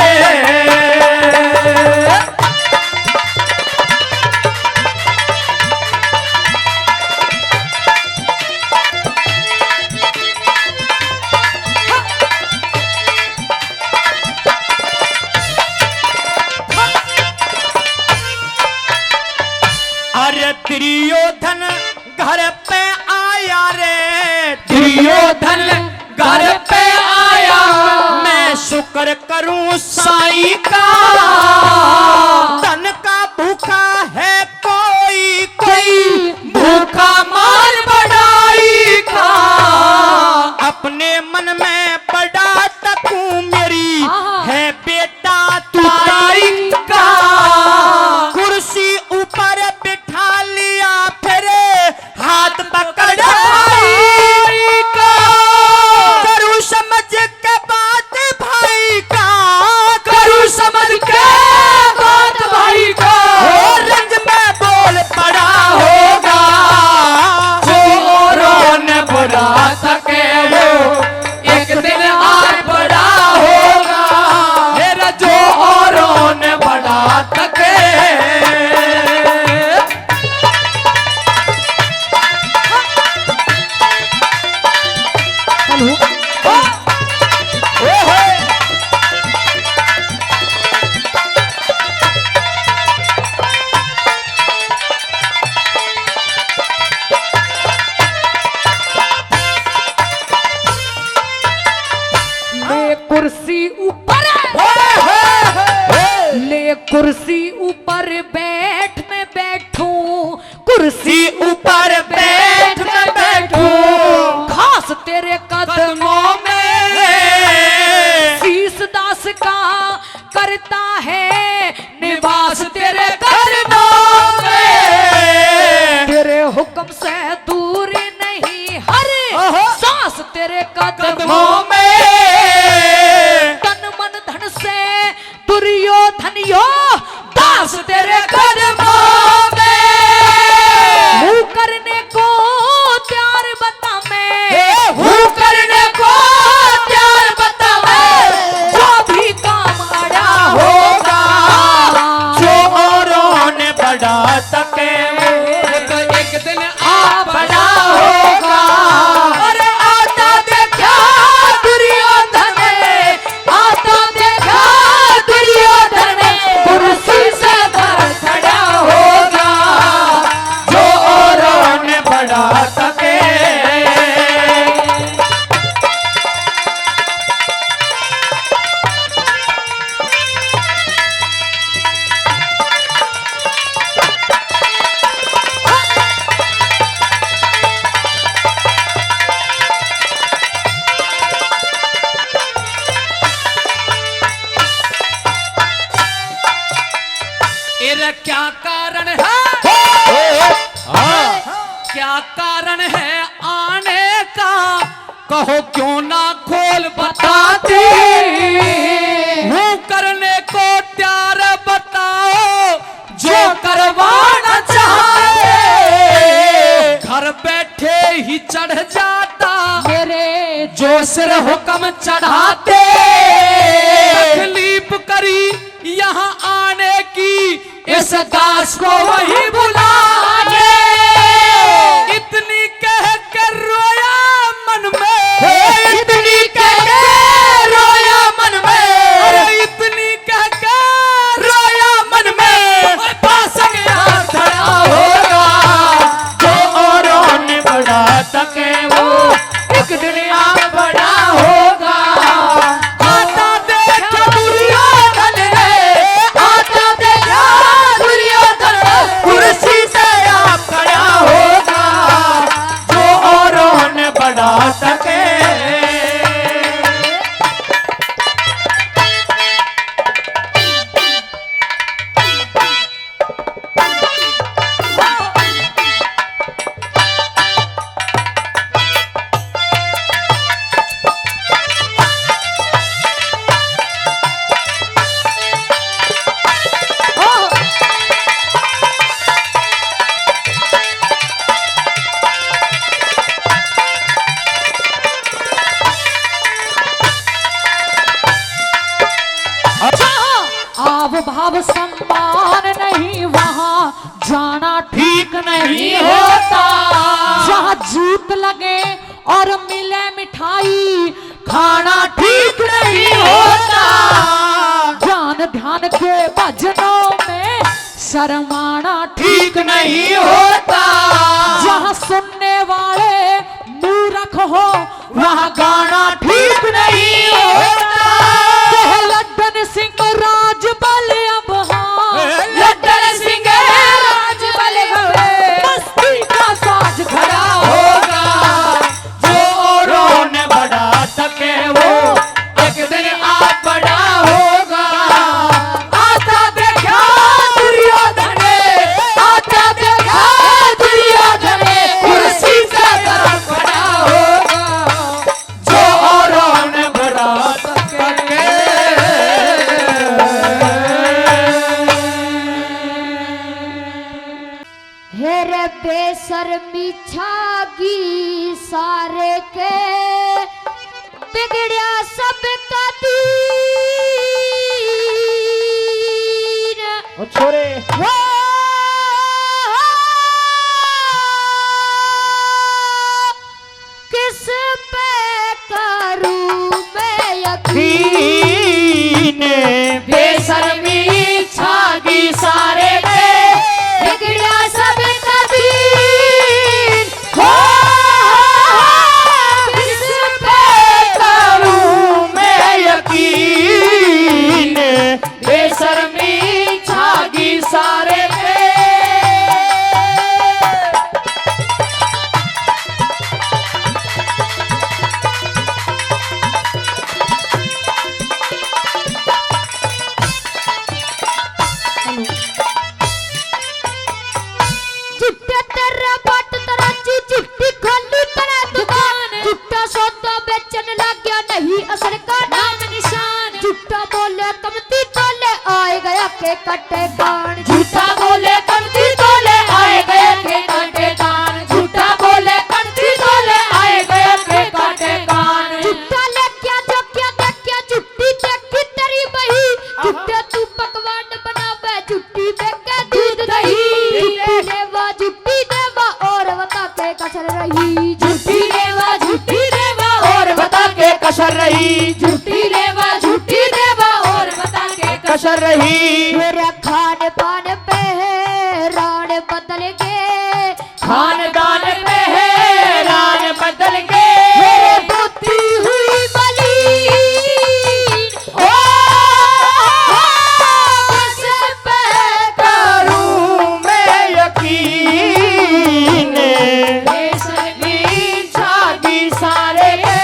अरे दुर्योधन घर पे आया रे दुर्योधन घर पे आया मैं सुख शुक्र करूं साईं का, तन का भूखा है कोई कोई, भूखा मार बढ़ाई का। अपने मन में बड़ा तकूं मेरी है बेटा तुताई का। कुर्सी ऊपर बिठा लिया फिर हाथ पकड़ भाई का। करूं समझ के बात भाई का, करूं समझ के बात भाई का। रंग में बोल पड़ा होगा जो औरों ने बुरा सके वो एक दिन आज बड़ा होगा। मेरा जो औरों ने बड़ा सके। ले कुर्सी ऊपर, ले कुर्सी ऊपर बैठ मैं बैठूं, कुर्सी ऊपर बैठ मैं बैठूं खास तेरे कदमों में। शीश दास का करता है निवास तेरे कदमों में। तेरे हुक्म से दूर नहीं हर सांस तेरे कदमों में। तन मन धन से दुर्योधन यो दास तेरे कदमों में। मुंह करने को प्यार बता मैं, मुंह करने को प्यार बता मैं। जो भी काम अड़ा होगा जो औरों ने बढ़ा सके एक दिन आ बड़ा होगा। अरे आता देखा दुर्योधन, आता देखा दुर्योधन कुर्सी से दर खड़ा होगा जो औरों ने बढ़ा सके। एरा क्या कारण है, क्या कारण है आने का, कहो क्यों ना खोल बताते। मुंह करने को त्यार बताओ जो करवाना चाहते। घर बैठे ही चढ़ जाता मेरे जो सिर हुक्म चढ़ाते। तकलीफ करी यहाँ आने की इस दास को वही बुला ले। इतनी कह कर रोया मन में, इतनी कह के रोया मन में। अरे इतनी कह कर रोया मन में। पास गया खड़ा होगा जो औरों ने बढ़ा सके वो एक दुनिया बड़ा होगा। आता देखा दुर्योधन रे, आता देखा दुर्योधन कुर्सी से आप खड़ा होगा जो औरों ने बढ़ा सके। आव भाव सम्मान नहीं वहाँ जाना ठीक नहीं होता। जहाँ जीत लगे और मिले मिठाई खाना ठीक नहीं होता। ज्ञान ध्यान के भजनों में शर्माना ठीक नहीं होता। जहाँ सुनने वाले मूर्ख हो वहाँ गाना ठीक नहीं होता। बेशर्मी छागी सारे के बिगड़िया सब का दीन ओ छोरे हो किस पे करूं मैं यकीन बेशर्मी छागी सारे पे बिगड़िया सब का दीन हो किस पे करूं मैं यकीन बेशर्मी छागी सारे पे चिट्टा तेरा बाट तराजी चिट्टी खोली तेरा दुकान चिट्टा सौदा बेचने लग गया नहीं असल का नाम निशान झूठा बोले कमती तोले आए गया के कटे कान झूठा बोले कमती तोले आए गए के काटे कान झूठा बोले कमती तोले आए गए के काटे कान झूठा ले क्या जो क्या देख क्या झूठी देखी तेरी बही झूठा तू पकवान बनावे झूठी बेके दूध दही झूठी देवा और बता के कसर रही झूठी देवा और बता के कसर रही झूठी देवा और बता के कसर रही मेरे खान पान पे रान बदल गए खानदान पे है रान बदल के मेरे बुद्धि हुई मलिन ओ किस पे करूं मैं यकीन बेशर्मी छागी सारे पे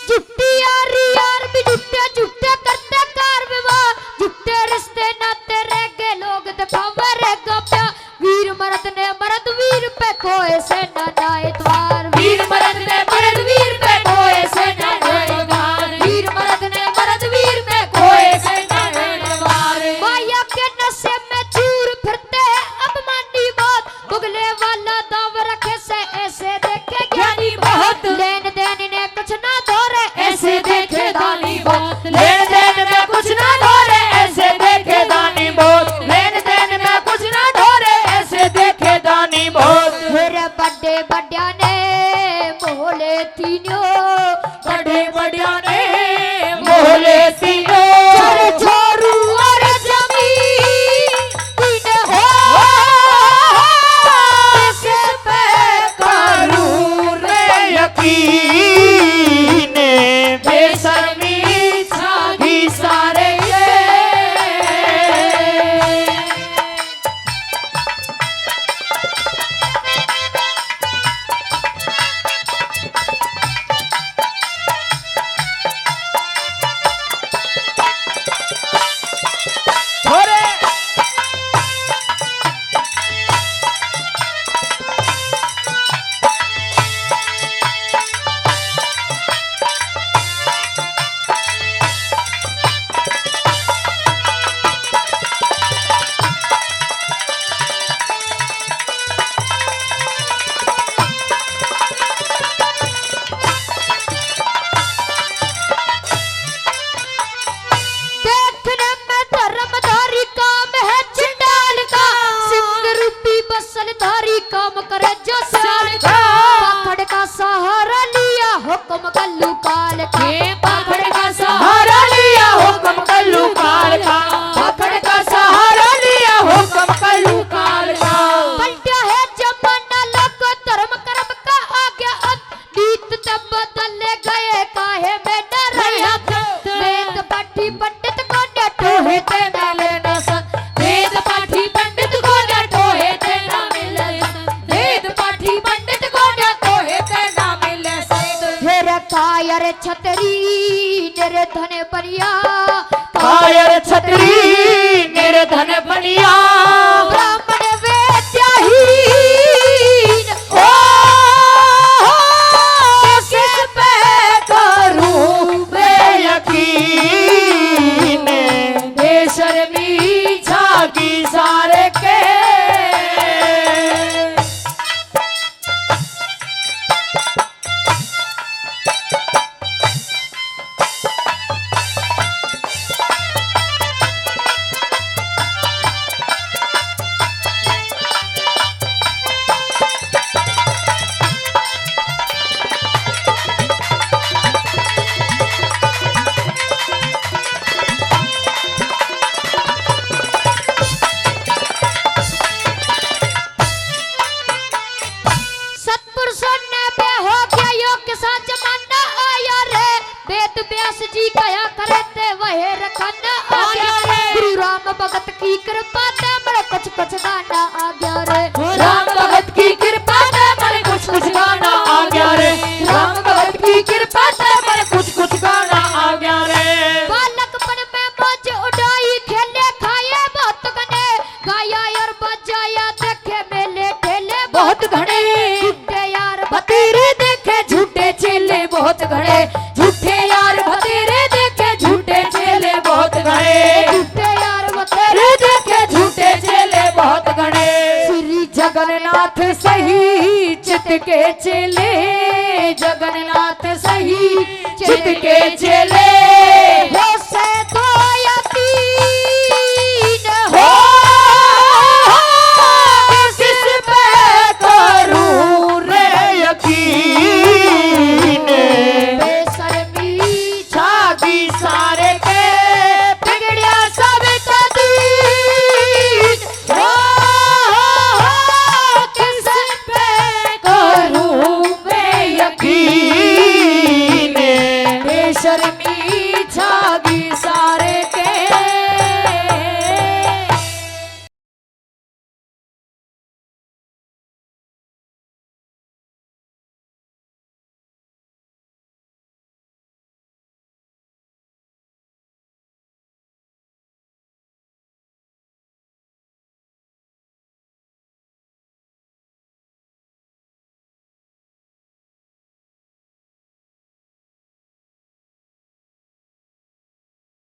झूठी यार भी झूठे करते कार विवाह झूठे रिश्ते नाते रह गए लोग दिखावा रह गया वीर मर्द ने मर्द वीर पे खोए से न जाए द्वार वीर मर्द ने मर्द वीर पे खोए से न जाए द्वार वीर मर्द ने मर्द वीर पे खोए से न जाए द्वार माया के नशे में चूर फिरते हैं अपमानी बात बुगले वाला दाव रखे से ऐसे देखे ज्ञानी बहुत लेन देन ने कुछ ना धोरे ऐसे देखे दानी बहुत लेन देन में कुछ ना ढोरे ऐसे देखे दानी बहुत लेन देन में कुछ ना ढोरे ऐसे देखे दानी बहुत मेरे बड़े बड़िया ने मोहले तीनों बड़े बड़िया ने मोहले तीनों छोरू और जमीन तीन हो किस पे करूं मैं यकीन बेशर्मी छागी सारे ये छोरे देखने में धर्मधारी काम है चंडाल का सिंह रूपी बसलधारी काम करे जो साल का पाखड़ का सहारा लिया हुक्म कल्लू काल के पाखड़ का सहारा लिया हुक्म कल्लू काल का पाखड़ का सहारा लिया हुक्म कल्लू काल का पलटा है जमाना लोग धर्म कर्म का आ गया अंत नीत तब बदल गए काहे में न रहा वेद पाठी पंडित को न टोहे तेना लेना सन वेद पाठी पंडित को न टोहे तेरा मिले सन वेद छतरी मेरे धन बनिया कायर छतरी मेरे धन बनिया ब्राह्मण वेद्याहीन ओ किस पे करूं मैं यकीन बेशर्मी झागी सारे के सत्पुरुषों ने पे हो गया योग के साथ जमाना आया रे वेद व्यास जी कया करे ते वह रखन आ गया रे गुरु राम भगत की कृपा ते मेरे कुछ कुछ गाना आ गया रे राम भगत की कृपा से मेरे कुछ कुछ गाना आ गया रे राम भगत की कृपा से मेरे कुछ कुछ गाना आ गया रे बालकपन में मौज उड़ाई खेले खाए बहुत गने गाया और बजाया देखे मेले ठेले बहुत घने झूठे यार भतीरे देखे झूठे चेले बहुत घने झूठे यार भतीरे देखे झूठे चेले बहुत घने झूठे यार बतेरे रे देखे झूठे चेले बहुत घने श्री जगन्नाथ सही चित के चेले जगन्नाथ सही चित के चेले